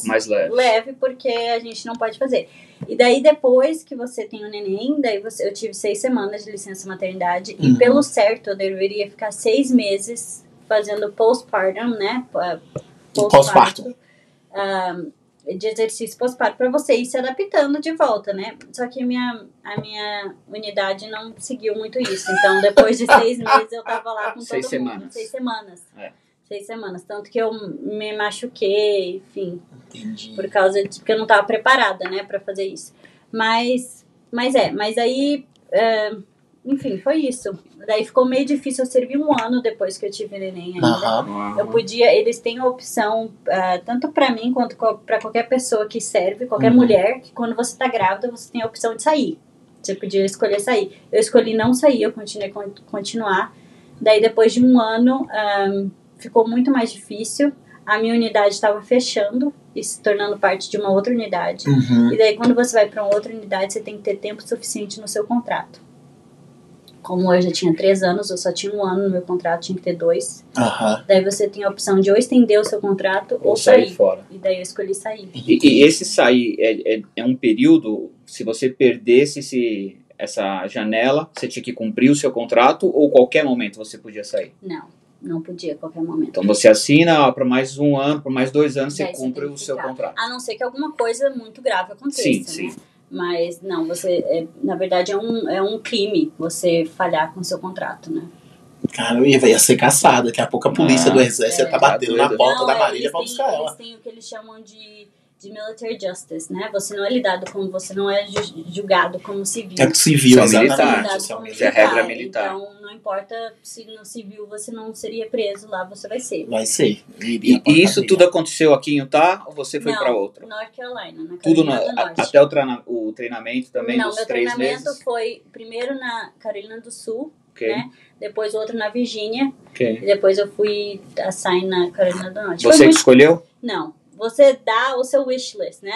leve, porque a gente não pode fazer. E daí, depois que você tem o neném, daí eu tive 6 semanas de licença maternidade. E pelo certo, eu deveria ficar 6 meses fazendo postpartum, né? Pós-parto. De exercício pós-parto para você ir se adaptando de volta, né? Só que a minha unidade não seguiu muito isso. Então, depois de 6 meses, eu tava lá com todo mundo. 6 semanas. 6 semanas. Tanto que eu me machuquei, enfim. Entendi. Por causa de... Porque eu não tava preparada, né? Pra fazer isso. Mas aí... enfim, foi isso. Daí ficou meio difícil. Eu servi 1 ano depois que eu tive neném ainda. Eu podia... Eles têm a opção, tanto pra mim quanto pra qualquer pessoa que serve, qualquer mulher, que quando você tá grávida, você tem a opção de sair. Você podia escolher sair. Eu escolhi não sair, eu continuar. Daí, depois de 1 ano, ficou muito mais difícil. A minha unidade estava fechando e se tornando parte de uma outra unidade. E daí, quando você vai pra uma outra unidade, você tem que ter tempo suficiente no seu contrato. Como eu já tinha 3 anos, eu só tinha 1 ano no meu contrato, tinha que ter 2. Daí você tem a opção de ou estender o seu contrato ou sair fora. E daí eu escolhi sair. E esse sair é um período, se você perdesse essa janela, você tinha que cumprir o seu contrato ou qualquer momento você podia sair? Não podia a qualquer momento. Então você assina para mais 1 ano, por mais 2 anos, você cumpre o seu contrato. A não ser que alguma coisa muito grave aconteça, sim. né? Mas não, na verdade é um crime você falhar com o seu contrato, né? Cara, ia ser caçada. Daqui a pouco a polícia do exército tá batendo na porta da Marília pra buscar ela. Eles têm o que eles chamam de military justice, né? Você não é lidado como, você não é julgado como civil. É civil, exatamente. Isso é regra militar. Então, não importa se no civil você não seria preso, lá você vai ser. Vai ser. E isso tudo aconteceu aqui em Utah ou você foi para outra? North Carolina, na tudo Carolina do Norte. Até o treinamento também dos 3 meses? Não, meu treinamento foi primeiro na Carolina do Sul, né? Depois outro na Virgínia. E depois eu fui assign na Carolina do Norte. Você que escolheu? Não. Você dá o seu wish list, né?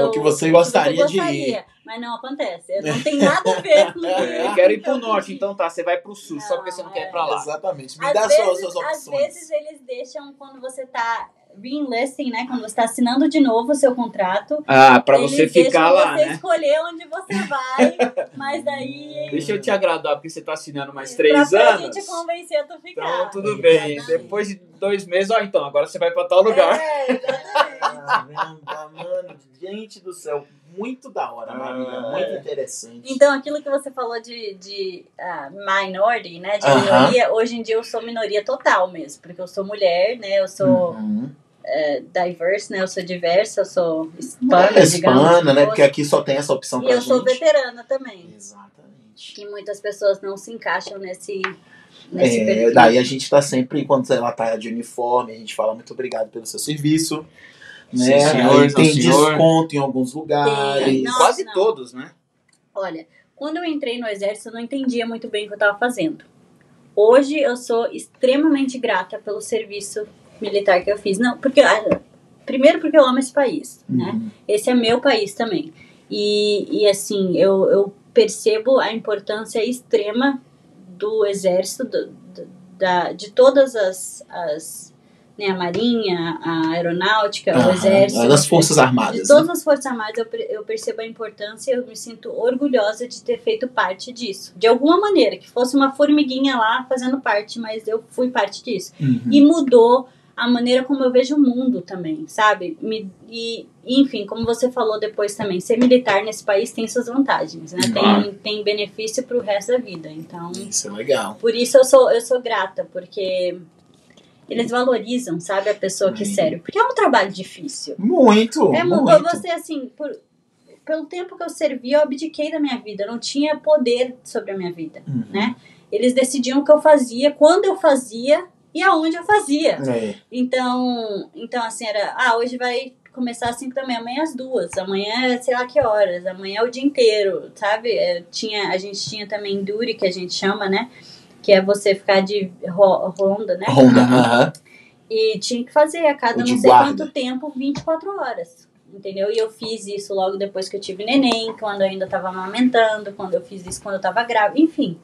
O que você gostaria de ir. Mas não acontece. Não tem nada a ver com eu quero ir pro norte, então tá. Você vai pro sul, só porque você não quer ir pra lá. Exatamente. Me dá suas opções. Às vezes eles deixam quando você tá re-enlisting, né? Quando você está assinando de novo o seu contrato. Pra você ficar lá, você né? escolher onde você vai, mas daí... Deixa eu te agradar, porque você tá assinando mais 3 anos. Pra gente convencer a tu ficar. Então, tudo bem. Depois de 2 meses, então, agora você vai pra tal lugar. Exatamente. Mano, gente do céu, muito da hora, Marília, muito interessante. Então, aquilo que você falou de minority, né, de minoria, hoje em dia eu sou minoria total mesmo, porque eu sou mulher, né, eu sou diverse, né, eu sou diversa, eu sou hispana, hispana, né, porque aqui só tem essa opção pra gente. E eu sou veterana também. Exatamente. Que muitas pessoas não se encaixam nesse perfil. Daí a gente tá sempre, quando ela tá de uniforme, a gente fala muito obrigado pelo seu serviço. Né? Sim, senhor, tem senhor. desconto em alguns lugares. Quase todos, né? Olha, quando eu entrei no exército, eu não entendia muito bem o que eu estava fazendo. Hoje eu sou extremamente grata pelo serviço militar que eu fiz. Não, porque primeiro porque eu amo esse país, né? Esse é meu país também. E assim, eu percebo a importância extrema do exército, de todas as né, a marinha, a aeronáutica, o exército. Das forças armadas. De todas as forças armadas eu percebo a importância e eu me sinto orgulhosa de ter feito parte disso. De alguma maneira, que fosse uma formiguinha lá fazendo parte, mas eu fui parte disso. E mudou a maneira como eu vejo o mundo também, sabe? E, enfim, como você falou depois também, ser militar nesse país tem suas vantagens, né? Tem benefício pro resto da vida. Então, isso é legal. Por isso eu sou grata, porque eles valorizam, sabe, a pessoa que é sério. Porque é um trabalho difícil. Muito. Você, assim, pelo tempo que eu servi, eu abdiquei da minha vida. Eu não tinha poder sobre a minha vida, né? Eles decidiam o que eu fazia, quando eu fazia e aonde eu fazia. Então, assim, era... hoje vai começar às 5 da manhã, amanhã às 2. Amanhã, sei lá que horas. Amanhã é o dia inteiro, sabe? A gente tinha também duty, que a gente chama, né? Que é você ficar de ronda, né? E tinha que fazer a cada não sei quanto tempo, 24 horas. Entendeu? E eu fiz isso logo depois que eu tive neném, quando eu ainda estava amamentando, quando eu fiz isso quando eu estava grávida, enfim.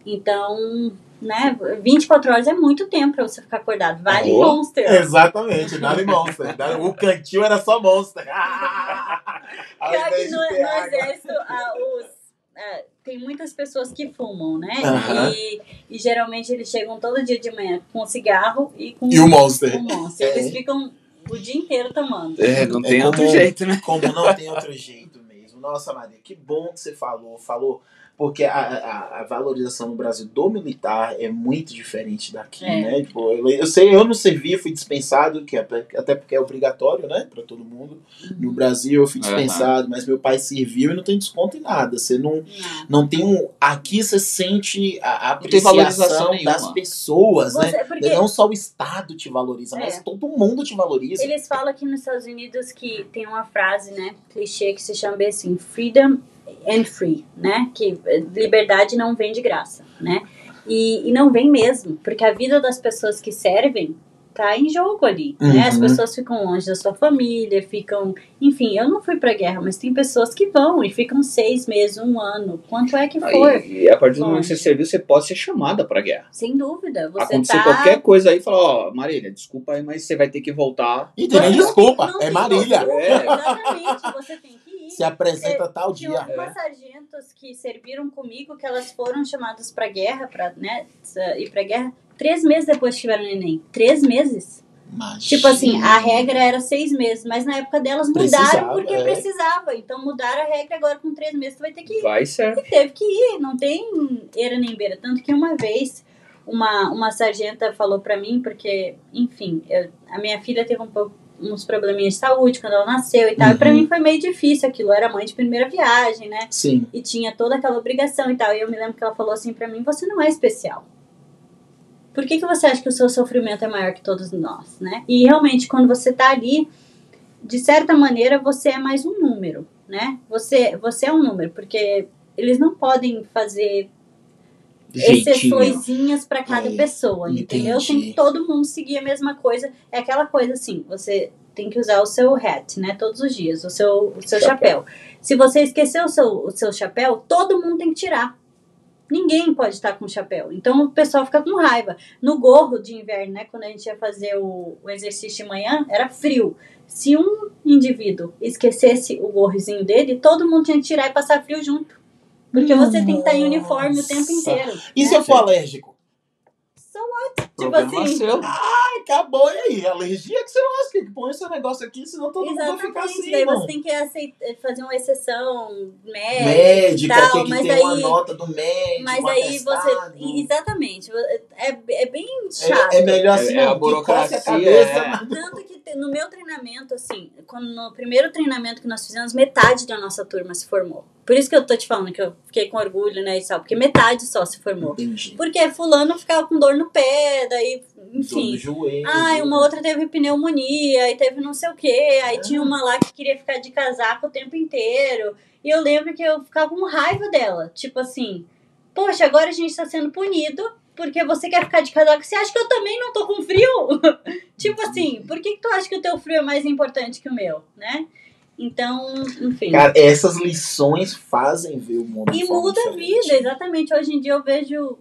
Então, né, 24 horas é muito tempo pra você ficar acordado. Vale Monster. Exatamente, vale Monster. O cantinho era só Monster. Pior que no exército, tem muitas pessoas que fumam, né? E geralmente eles chegam todo dia de manhã com cigarro e com o Monster. Eles ficam o dia inteiro tomando. Não tem outro jeito, né? Como não tem outro jeito mesmo. Nossa, Maria, que bom que você falou. Porque a valorização no Brasil do militar é muito diferente daqui, né? Tipo, eu não servi, fui dispensado, até porque é obrigatório, né? Pra todo mundo. No Brasil eu fui dispensado, mas meu pai serviu e não tem desconto em nada. Você não tem aqui você sente a apreciação das pessoas, né? Porque não só o Estado te valoriza, mas todo mundo te valoriza. Eles falam aqui nos Estados Unidos que tem uma frase, né? Clichê que se chama assim, freedom and free, né? Que liberdade não vem de graça, né? E não vem mesmo, porque a vida das pessoas que servem tá em jogo ali, né? As pessoas ficam longe da sua família, enfim, eu não fui pra guerra, mas tem pessoas que vão e ficam 6 meses, 1 ano, quanto é que for. E a partir do momento que você serviu, você pode ser chamada pra guerra. Sem dúvida. Acontecer qualquer coisa aí, fala, Marília, desculpa aí, mas você vai ter que voltar. E tem desculpa, é Marília. Exatamente, você tem que ir. Se apresenta tal dia. Tinha algumas sargentos que serviram comigo, que elas foram chamadas pra guerra, ir pra guerra, 3 meses depois que tiveram neném. 3 meses. Imagina. Tipo assim, a regra era 6 meses, mas na época delas mudaram porque precisava. Então mudaram a regra, agora com 3 meses tu vai ter que ir. Vai certo. E teve que ir, não tem era nem beira. Tanto que uma vez uma sargenta falou pra mim, porque, enfim, a minha filha teve uns probleminhas de saúde quando ela nasceu e tal. E pra mim foi meio difícil aquilo. Eu era mãe de primeira viagem, né? Sim. E tinha toda aquela obrigação e tal. E eu me lembro que ela falou assim pra mim, você não é especial. Por que você acha que o seu sofrimento é maior que todos nós, né? E realmente, quando você tá ali, de certa maneira, você é mais um número, né? Você é um número, porque eles não podem fazer exceçõezinhas para cada pessoa, entendeu? Tem que todo mundo seguir a mesma coisa. É aquela coisa assim, você tem que usar o seu hat, né? Todos os dias, o seu chapéu. Se você esquecer o seu chapéu, todo mundo tem que tirar. Ninguém pode estar com chapéu. Então o pessoal fica com raiva. No gorro de inverno, né? Quando a gente ia fazer o exercício de manhã, era frio. Se um indivíduo esquecesse o gorrozinho dele, todo mundo tinha que tirar e passar frio junto. Porque você tem que estar em uniforme o tempo inteiro. E né? se eu for alérgico? Tipo Problema assim. seu. Acabou, e aí? Alergia que você lasca, que põe esse negócio aqui, senão todo mundo vai ficar assim, daí irmão. você tem que fazer uma exceção Médica, e tal, tem que mas ter aí, uma nota do médico, mas um aí atestado. exatamente, é bem chato. É melhor assim, É não, a que burocracia, coce a cabeça, é. mas- Tanto que no meu treinamento, assim, no primeiro treinamento que nós fizemos, metade da nossa turma se formou. Por isso que eu tô te falando que eu fiquei com orgulho, né, e tal, porque metade só se formou. Entendi. Porque fulano ficava com dor no pé, daí, Dor no enfim. joelho. Uma outra teve pneumonia, aí teve não sei o quê, aí tinha uma lá que queria ficar de casaco o tempo inteiro. E eu lembro que eu ficava com raiva dela. Tipo assim, poxa, agora a gente tá sendo punido porque você quer ficar de casaco. Você acha que eu também não tô com frio? Tipo assim, por que tu acha que o teu frio é mais importante que o meu, né? Então, enfim. Cara, essas lições fazem ver o mundo de E forma muda a diferente. vida, exatamente. Hoje em dia eu vejo,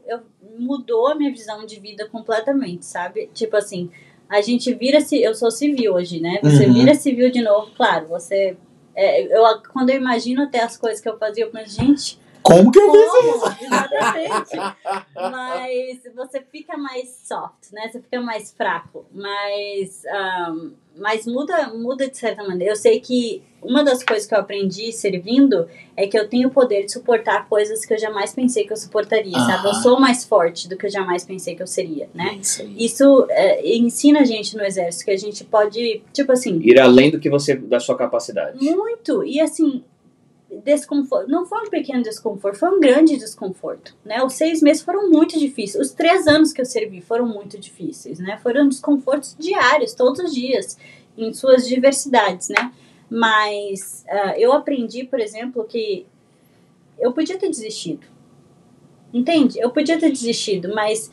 mudou a minha visão de vida completamente, sabe? Tipo assim, a gente vira, eu sou civil hoje, né? Você Uhum. vira civil de novo, claro, você, quando eu imagino até as coisas que eu fazia, eu penso, gente, Como que eu fiz isso? como? Exatamente. Mas você fica mais soft, né? Você fica mais fraco. Mas muda de certa maneira. Eu sei que uma das coisas que eu aprendi servindo é que eu tenho o poder de suportar coisas que eu jamais pensei que eu suportaria, sabe? Eu sou mais forte do que eu jamais pensei que eu seria, né? Isso aí. Isso ensina a gente no exército, que a gente pode, tipo assim... Ir além do que da sua capacidade. Muito. E assim... desconforto, não foi um pequeno desconforto, foi um grande desconforto, né? Os 6 meses foram muito difíceis, os 3 anos que eu servi foram muito difíceis, né? Foram desconfortos diários, todos os dias, em suas diversidades, né? Mas eu aprendi, por exemplo, que eu podia ter desistido, entende? Eu podia ter desistido, mas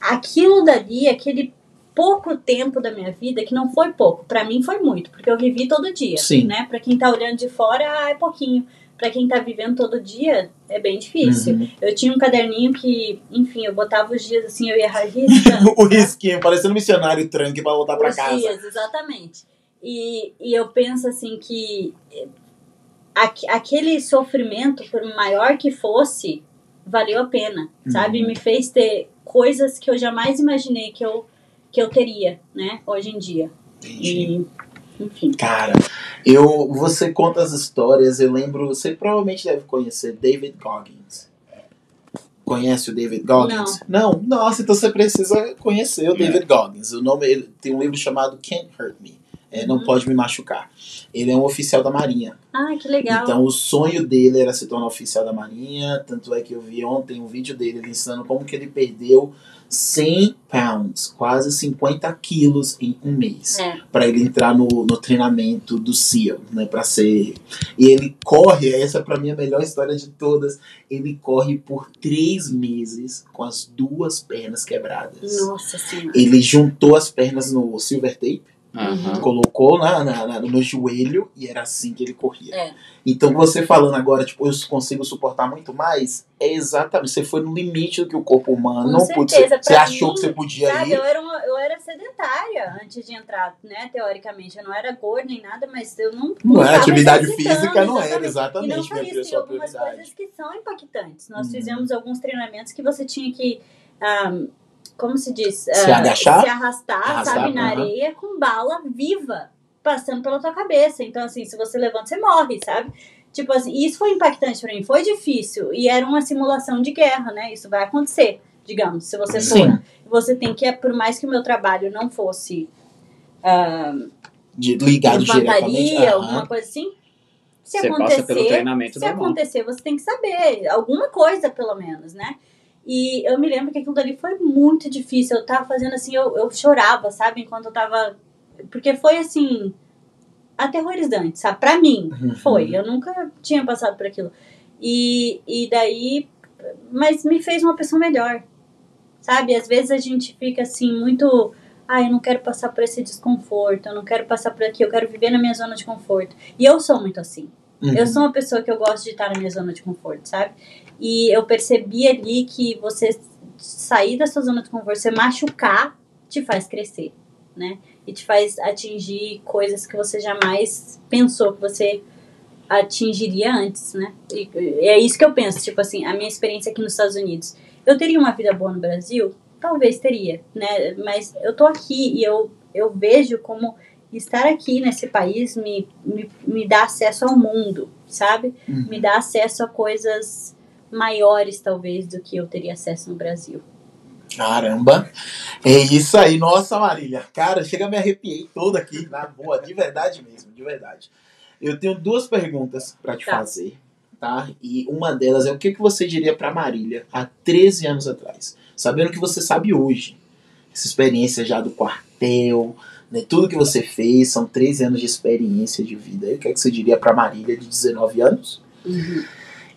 aquilo dali, aquele pouco tempo da minha vida, que não foi pouco, pra mim foi muito, porque eu vivi todo dia, Sim. né? Pra quem tá olhando de fora, é pouquinho. Pra quem tá vivendo todo dia, é bem difícil. Uhum. Eu tinha um caderninho que, enfim, eu botava os dias assim, eu ia riscando. O risquinho, parecendo um missionário tranque pra voltar pra Os casa. dias, exatamente. E eu penso assim que aquele sofrimento, por maior que fosse, valeu a pena, sabe? Me fez ter coisas que eu jamais imaginei que eu teria, né? Hoje em dia. Entendi. E, enfim. Cara, você conta as histórias, eu lembro, você provavelmente deve conhecer David Goggins. Conhece o David Goggins? Não? Nossa, então você precisa conhecer o David Goggins. O nome, ele tem um livro chamado Can't Hurt Me. Não pode me machucar. Ele é um oficial da Marinha. Ah, que legal. Então o sonho dele era se tornar oficial da Marinha. Tanto é que eu vi ontem um vídeo dele ensinando como que ele perdeu 100 pounds, quase 50 quilos em um mês, para ele entrar no treinamento do SEAL, né, para ser... E ele corre, essa pra mim é a melhor história de todas, ele corre por 3 meses com as 2 pernas quebradas. Nossa Senhora. Ele juntou as pernas no silver tape, Uhum. colocou no joelho e era assim que ele corria. Então você falando agora, tipo, eu consigo suportar muito mais, é exatamente, você foi no limite do que o corpo humano não pôde. Você achou que você podia sabe, ir. Eu era sedentária antes de entrar, né, teoricamente. Eu não era gorda nem nada, mas eu não era atividade exercitando, física, não era exatamente. E não foi isso, tem algumas coisas que são impactantes. Nós fizemos alguns treinamentos que você tinha que... como se diz? Se agachar? Se arrastar, sabe, na areia com bala viva passando pela tua cabeça. Então, assim, se você levanta, você morre, sabe? Tipo assim, isso foi impactante pra mim, foi difícil. E era uma simulação de guerra, né? Isso vai acontecer, digamos, se você for. Você tem que, por mais que o meu trabalho não fosse ligado diretamente, alguma coisa assim, se você acontecer, passa pelo treinamento se normal. acontecer, você tem que saber alguma coisa, pelo menos, né? E eu me lembro que aquilo dali foi muito difícil. Eu tava fazendo assim, eu chorava, sabe? Enquanto eu tava... Porque foi assim, aterrorizante, sabe? Pra mim, foi. Eu nunca tinha passado por aquilo. E daí... Mas me fez uma pessoa melhor, sabe? Às vezes a gente fica assim, muito... eu não quero passar por esse desconforto, eu não quero passar por aqui, eu quero viver na minha zona de conforto. E eu sou muito assim. Eu sou uma pessoa que eu gosto de estar na minha zona de conforto, sabe? E eu percebi ali que você sair da sua zona de conforto, você machucar, te faz crescer, né? E te faz atingir coisas que você jamais pensou que você atingiria antes, né? E é isso que eu penso, tipo assim, a minha experiência aqui nos Estados Unidos. Eu teria uma vida boa no Brasil? Talvez teria, né? Mas eu tô aqui e eu vejo como estar aqui nesse país me dá acesso ao mundo, sabe? Me dá acesso a coisas maiores, talvez, do que eu teria acesso no Brasil. Caramba, é isso aí, nossa Marília, cara, chega a me arrepiei toda aqui, na boa, de verdade mesmo, de verdade. Eu tenho 2 perguntas para te fazer, tá? E uma delas é o que você diria para Marília há 13 anos atrás, sabendo o que você sabe hoje, essa experiência já do quartel, né? Tudo que você fez, são 13 anos de experiência de vida. E o que é que você diria para Marília de 19 anos?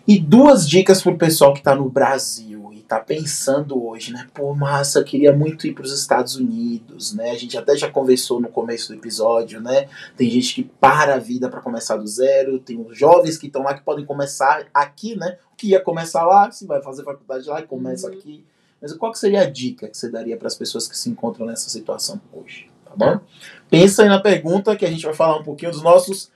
E 2 dicas pro pessoal que tá no Brasil e tá pensando hoje, né? Pô, massa, eu queria muito ir pros Estados Unidos, né? A gente até já conversou no começo do episódio, né? Tem gente que para a vida para começar do zero, tem os jovens que estão lá que podem começar aqui, né? O que ia começar lá, se vai fazer faculdade lá e começa aqui. Mas qual que seria a dica que você daria para as pessoas que se encontram nessa situação hoje? Tá bom? Pensa aí na pergunta que a gente vai falar um pouquinho dos nossos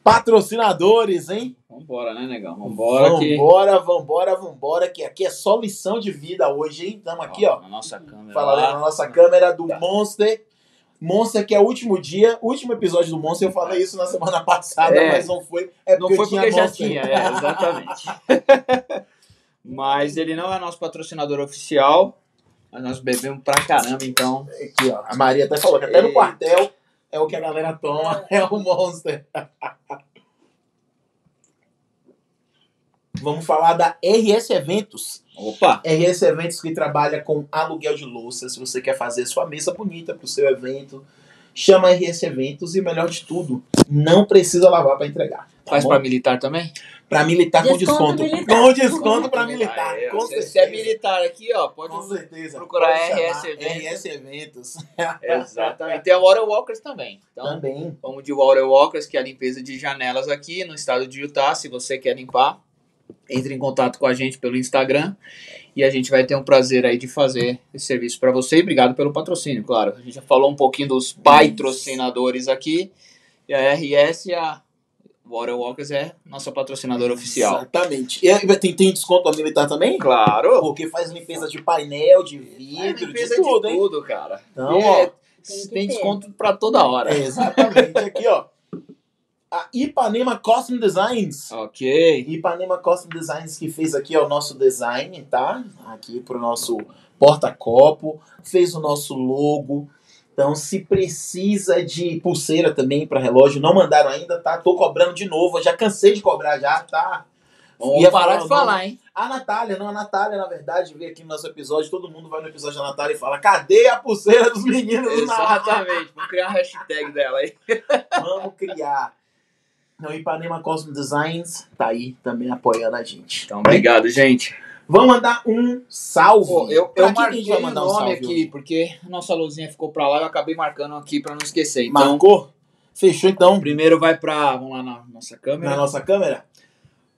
patrocinadores, hein? Vambora, né, negão? Vambora, que aqui é só lição de vida hoje, hein? Estamos aqui, ó. Na nossa câmera. Falando na nossa câmera do Monster. Monster, que é o último episódio do Monster. Eu falei isso na semana passada, mas não foi. Não foi porque já tinha, exatamente. Mas ele não é nosso patrocinador oficial. Mas nós bebemos pra caramba, então. Aqui, ó. A Maria até falou que até no quartel é o que a galera toma, é o Monster. Vamos falar da RS Eventos. Opa! RS Eventos que trabalha com aluguel de louça. Se você quer fazer sua mesa bonita pro seu evento, chama a RS Eventos e o melhor de tudo, não precisa lavar para entregar. Tá Faz bom? para militar também? Para militar com desconto. Militar. Com desconto para militar. Com certeza. Se é militar aqui, ó, pode Com certeza. procurar Pode RS chamar Eventos. RS Eventos. Exatamente. Tem a Water Walkers também. Então, Também. vamos de Water Walkers, que é a limpeza de janelas aqui no estado de Utah. Se você quer limpar, entre em contato com a gente pelo Instagram e a gente vai ter um prazer aí de fazer esse serviço para você. E obrigado pelo patrocínio, claro. A gente já falou um pouquinho dos patrocinadores aqui. E a RS e a Water Walkers é nossa patrocinadora oficial. Exatamente. E tem desconto para militar também? Claro. Porque faz limpeza de painel, de vidro, limpeza de tudo, de hein? tudo, cara. Então, ó. Tem desconto para toda hora. Exatamente. Aqui, ó. A Ipanema Custom Designs. Ok. Ipanema Custom Designs que fez aqui ó, o nosso design, tá? Aqui pro nosso porta-copo. Fez o nosso logo. Então, se precisa de pulseira também para relógio, não mandaram ainda, tá? Tô cobrando de novo. Eu já cansei de cobrar já, tá? Vamos parar de falar, hein? A Natália, na verdade, veio aqui no nosso episódio, todo mundo vai no episódio da Natália e fala, cadê a pulseira dos meninos? Exatamente. Vamos criar a hashtag dela aí. Vamos criar. Então, Ipanema Cosmo Designs tá aí também apoiando a gente. Então, obrigado, gente. Vamos mandar um salve. Pô, eu marquei vai mandar o um nome salve aqui, hoje? porque a nossa luzinha ficou pra lá e eu acabei marcando aqui pra não esquecer. Então, Marcou? Fechou então. primeiro vai pra... Vamos lá na nossa câmera. Na nossa câmera?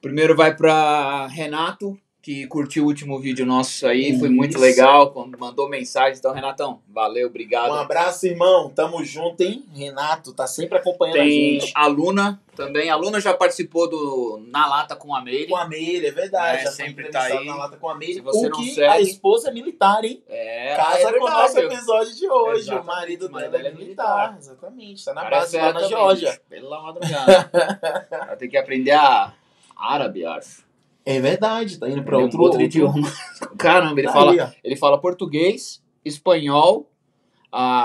Primeiro vai pra Renato, que curtiu o último vídeo nosso aí. Foi muito Isso. legal, quando mandou mensagem. Então, Renatão, valeu, obrigado. Um abraço, irmão. Tamo junto, hein? Renato tá sempre acompanhando a Tem gente. a Luna também. A Luna já participou do Na Lata com a Meire. Com a Meire, é verdade. É, já foi sempre entrevistado tá aí. na lata com a Meire. Se você O não que segue- a esposa é militar, hein? Casa com o verdade. nosso episódio de hoje. Exatamente, O marido o marido dela é dela é militar. militar. Exatamente. Tá na Cara, base lá na também, Geórgia. bicho, pela madrugada. Vai ter que aprender a árabe, acho. É verdade, tá indo pra Aprender outro idioma. Caramba, Tá aí, ó. ele fala português, espanhol,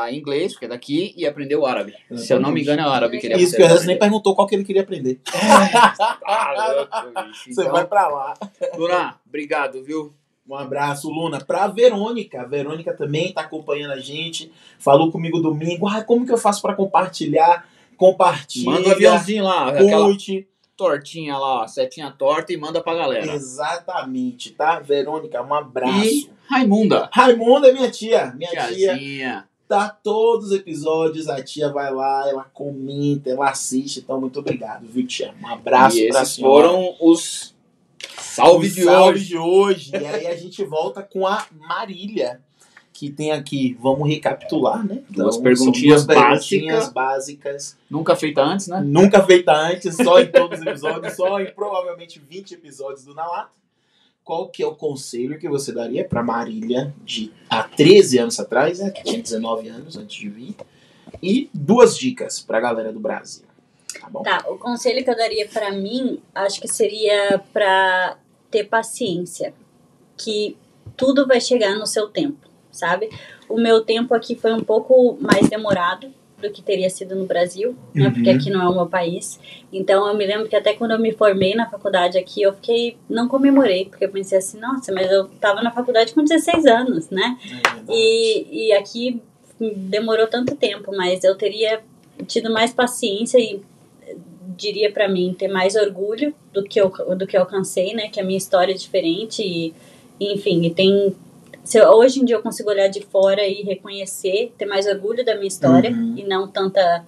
inglês, porque é daqui, e aprendeu árabe. Se eu não me engano, é o árabe que ele Isso que o Ernesto nem perguntou qual que ele queria aprender. Tá louco, bicho. Você Então, vai pra lá. Luna, obrigado, viu? Um abraço, Luna. Pra Verônica. A Verônica também tá acompanhando a gente. Falou comigo domingo. Como que eu faço pra compartilhar? Compartilha. Manda o aviãozinho lá, aquela Curte. tortinha lá, setinha torta e manda pra galera. Exatamente, tá? Verônica, um abraço. E Raimunda. Raimunda é minha tia. Minha tia Tiazinha. tá todos os episódios. A tia vai lá, ela comenta, ela assiste. Então, muito obrigado, viu, tia? Um abraço E pra esses senhora. foram os salve de hoje. De hoje. E aí a gente volta com a Marília, que tem aqui, vamos recapitular, né? Duas Então, perguntinhas são duas perguntinhas básicas. Nunca feita antes, né? Nunca feita antes, só em todos os episódios, só em provavelmente 20 episódios do Na Lata. Qual que é o conselho que você daria para Marília de há 13 anos atrás, né, que tinha 19 anos antes de vir? E 2 dicas para a galera do Brasil. Tá bom? Tá, o conselho que eu daria pra mim, acho que seria pra ter paciência, que tudo vai chegar no seu tempo, sabe? O meu tempo aqui foi um pouco mais demorado do que teria sido no Brasil, né? Porque aqui não é o meu país. Então eu me lembro que até quando eu me formei na faculdade aqui, eu não comemorei, porque eu pensei assim, nossa, mas eu tava na faculdade com 16 anos, né? E aqui demorou tanto tempo, mas eu teria tido mais paciência e diria pra mim ter mais orgulho do que eu alcancei, né? Que a minha história é diferente e enfim, e tem... hoje em dia eu consigo olhar de fora e reconhecer, ter mais orgulho da minha história e não tanta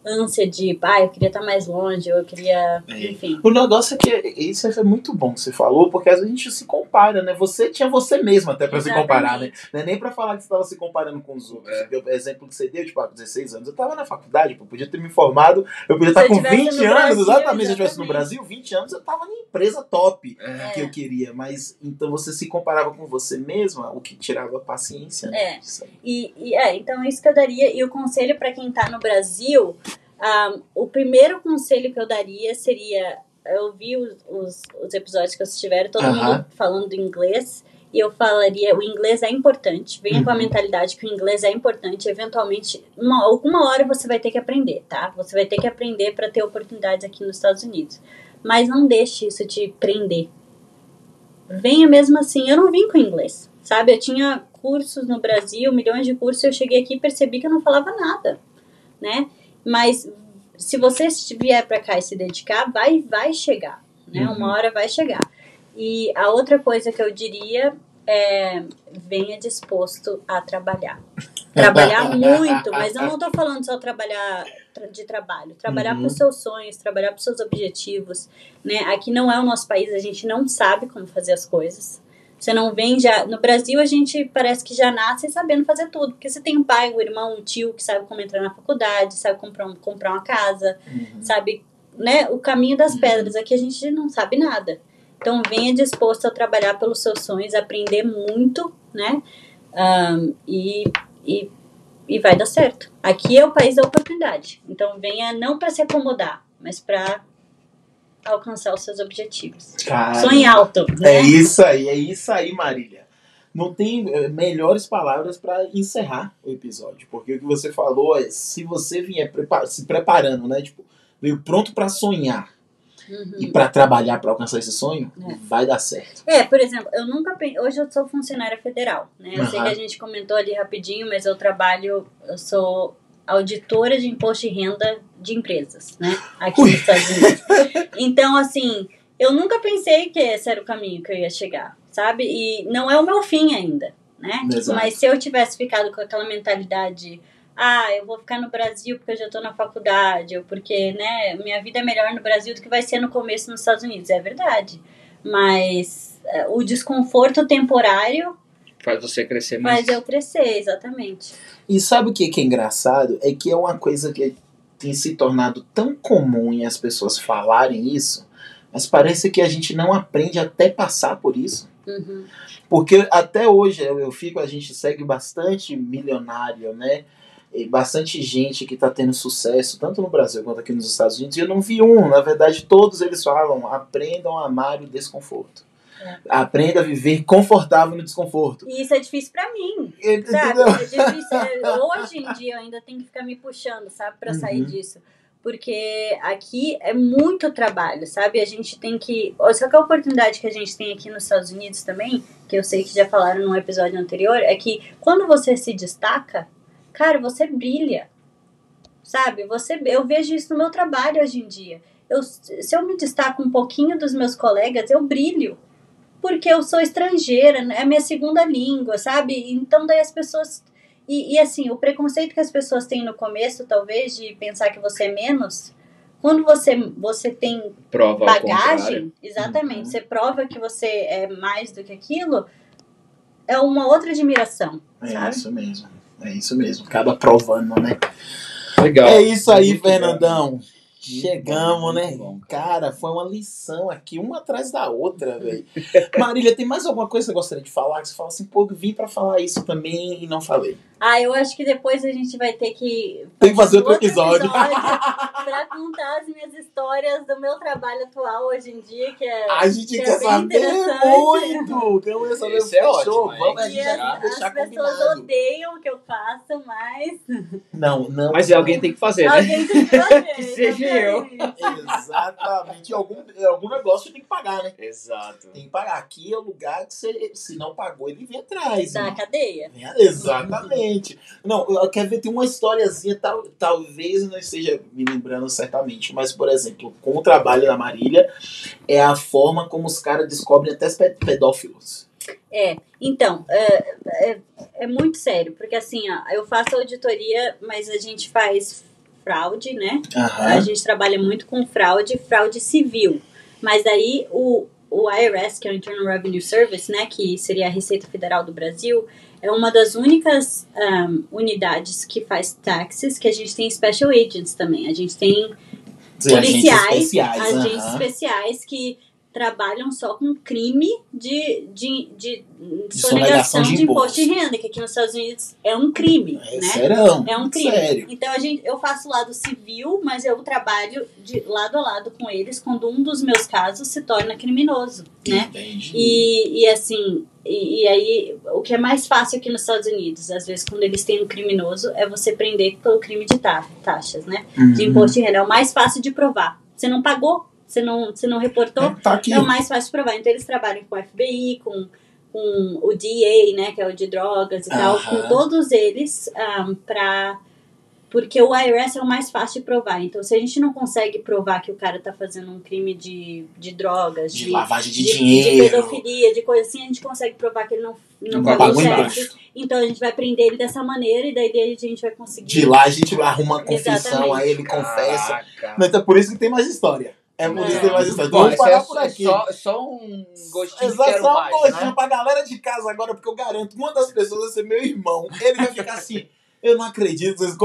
ânsia de, eu queria estar mais longe, eu queria, enfim. O negócio é que isso é muito bom que você falou, porque às vezes a gente se compara, né? Você tinha você mesmo até pra se comparar, né? Não é nem pra falar que você tava se comparando com os outros. O exemplo que você deu, tipo, há 16 anos, eu tava na faculdade, eu podia ter me formado, eu podia estar com 20 anos, Brasil, exatamente, se eu estivesse no Brasil, 20 anos, eu tava na empresa top que eu queria, mas então você se comparava com você mesma, o que tirava a paciência, né? Então é isso que eu daria, e o conselho pra quem tá no Brasil... o primeiro conselho que eu daria seria, eu vi os episódios que vocês tiveram, todo mundo falando inglês, e eu falaria, o inglês é importante, venha com a mentalidade que o inglês é importante, eventualmente, alguma hora você vai ter que aprender, tá? Você vai ter que aprender para ter oportunidades aqui nos Estados Unidos, mas não deixe isso te prender. Venha mesmo assim, eu não vim com inglês, sabe? Eu tinha cursos no Brasil, milhões de cursos, eu cheguei aqui e percebi que eu não falava nada, né? Mas se você vier para cá e se dedicar, vai chegar, né? Uma hora vai chegar. E a outra coisa que eu diria é venha disposto a trabalhar. Trabalhar muito, mas eu não estou falando só trabalhar de trabalho. Trabalhar para os seus sonhos, trabalhar para os seus objetivos, né? Aqui não é o nosso país, a gente não sabe como fazer as coisas. Você não vem já... No Brasil, a gente parece que já nasce sabendo fazer tudo. Porque você tem um pai, um irmão, um tio que sabe como entrar na faculdade, sabe comprar uma casa, sabe, né? O caminho das pedras. Aqui a gente não sabe nada. Então, venha disposto a trabalhar pelos seus sonhos, aprender muito, né? E vai dar certo. Aqui é o país da oportunidade. Então, venha não para se acomodar, mas para... alcançar os seus objetivos. Sonhe alto, né? É isso aí, Marília. Não tem melhores palavras para encerrar o episódio, porque o que você falou é, se você vier se preparando, né, tipo, veio pronto para sonhar e para trabalhar para alcançar esse sonho, vai dar certo. Por exemplo, eu nunca pensei, hoje eu sou funcionária federal, né? Eu sei que a gente comentou ali rapidinho, mas eu sou auditora de imposto de renda de empresas, né? Aqui nos Estados Unidos. Então, assim, eu nunca pensei que esse era o caminho que eu ia chegar, sabe? E não é o meu fim ainda, né? Exato. Mas se eu tivesse ficado com aquela mentalidade, eu vou ficar no Brasil porque eu já tô na faculdade, ou porque, né, minha vida é melhor no Brasil do que vai ser no começo nos Estados Unidos. É verdade. Mas o desconforto temporário faz você crescer mais. Faz eu crescer, exatamente. E sabe o que é engraçado? É que é uma coisa que tem se tornado tão comum em as pessoas falarem isso, mas parece que a gente não aprende até passar por isso. Porque até hoje a gente segue bastante milionário, né? E bastante gente que está tendo sucesso, tanto no Brasil quanto aqui nos Estados Unidos, e eu não vi na verdade todos eles falam, aprendam a amar o desconforto. Aprenda a viver confortável no desconforto. E isso é difícil pra mim, sabe? É difícil. Hoje em dia eu ainda tenho que ficar me puxando, sabe? Pra sair disso. Porque aqui é muito trabalho, sabe? A gente tem que... Só que a oportunidade que a gente tem aqui nos Estados Unidos também, que eu sei que já falaram num episódio anterior, é que quando você se destaca, cara, você brilha, sabe? Eu vejo isso no meu trabalho hoje em dia. Se eu me destaco um pouquinho dos meus colegas, eu brilho. Porque eu sou estrangeira, é a minha segunda língua, sabe? Então daí as pessoas... E assim, o preconceito que as pessoas têm no começo, talvez, de pensar que você é menos, quando você tem Prova ao contrário. bagagem, exatamente, você prova que você é mais do que aquilo, é uma outra admiração, sabe? É isso mesmo. Acaba provando, né? Legal. É isso aí, Muito Fernandão. bom. Chegamos, Muito né? bom. Cara, foi uma lição aqui, uma atrás da outra, velho. Marília, tem mais alguma coisa que você gostaria de falar? Que você fala assim, pô, eu vim pra falar isso também e não falei. Eu acho que depois a gente vai ter que Tem que fazer outro episódio. pra contar as minhas histórias do meu trabalho atual hoje em dia, que é A gente que é quer bem saber interessante. muito. Quer saber? Esse é Fechou. ótimo, Vamos, a hein? gente já vai As deixar pessoas combinado. odeiam o que eu faço, mas Não. Mas alguém tem que fazer, né? alguém tem que fazer. Que seja eu. exatamente. Exatamente. Algum negócio tem que pagar, né? Exato. Tem que pagar. Aqui é o lugar que você, se não pagou, ele vem atrás. Da irmão. cadeia. Exatamente. Não, eu quero ver, tem uma historiazinha, talvez eu não esteja me lembrando certamente, mas, por exemplo, com o trabalho na Marília, é a forma como os caras descobrem até os pedófilos. Então, é muito sério, porque assim, ó, eu faço auditoria, mas a gente faz fraude, né? A gente trabalha muito com fraude civil. Mas aí o IRS, que é o Internal Revenue Service, né, que seria a Receita Federal do Brasil, é uma das únicas unidades que faz taxes, que a gente tem special agents também. A gente tem policiais, agentes especiais que trabalham só com crime de sonegação de imposto de renda, que aqui nos Estados Unidos é um crime, né? Serão, é um crime. Sério. Então eu faço o lado civil, mas eu trabalho de lado a lado com eles quando um dos meus casos se torna criminoso, né? Entendi. E aí, o que é mais fácil aqui nos Estados Unidos, às vezes, quando eles têm um criminoso, é você prender pelo crime de taxas, né? De imposto de renda. É o mais fácil de provar. Você não pagou, você não reportou, Tá aqui. é o mais fácil de provar. Então, eles trabalham com o FBI, com o DEA, né, que é o de drogas e tal, com todos eles, porque o IRS é o mais fácil de provar. Então, se a gente não consegue provar que o cara tá fazendo um crime de drogas, de lavagem de dinheiro, de pedofilia, de coisa assim, a gente consegue provar que ele não pagou taxas. Então, a gente vai prender ele dessa maneira e daí a gente vai conseguir... De lá a gente arruma uma confissão, Exatamente. aí ele confessa. Então, por isso que tem mais história. É por isso que tem mais história. Bom, Vamos parar por aqui. Só um gostinho de Exato, quero só um mais, gostinho né? pra galera de casa agora, porque eu garanto que uma das pessoas vai ser meu irmão. Ele vai ficar assim... Eu não acredito, vocês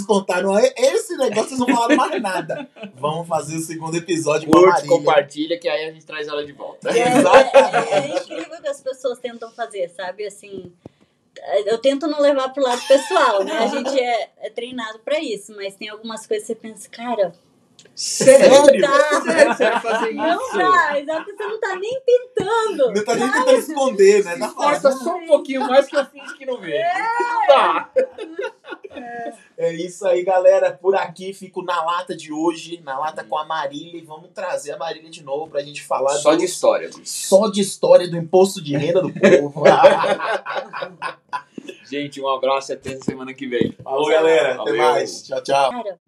contaram esse negócio, vocês não falaram mais nada. Vamos fazer o segundo episódio com a Curte, Marília. compartilha, que aí a gente traz ela de volta. Exatamente. É incrível o que as pessoas tentam fazer, sabe? Assim, eu tento não levar pro lado pessoal, né? A gente é treinado pra isso, mas tem algumas coisas que você pensa, cara... Sério? Sério, você vai fazer isso? Não dá, exato, você não tá nem tentando. Não tá nem tentando esconder, né? Tá Força fazendo. só um pouquinho mais que eu finge que não vejo. Não dá. É isso aí, galera. Por aqui fico na lata de hoje, na lata com a Marília. E vamos trazer a Marília de novo pra gente falar Só de história. só de história do imposto de renda do povo. Gente, um abraço e até semana que vem. Falou, galera. Até Valeu. mais. Tchau, tchau. Cara,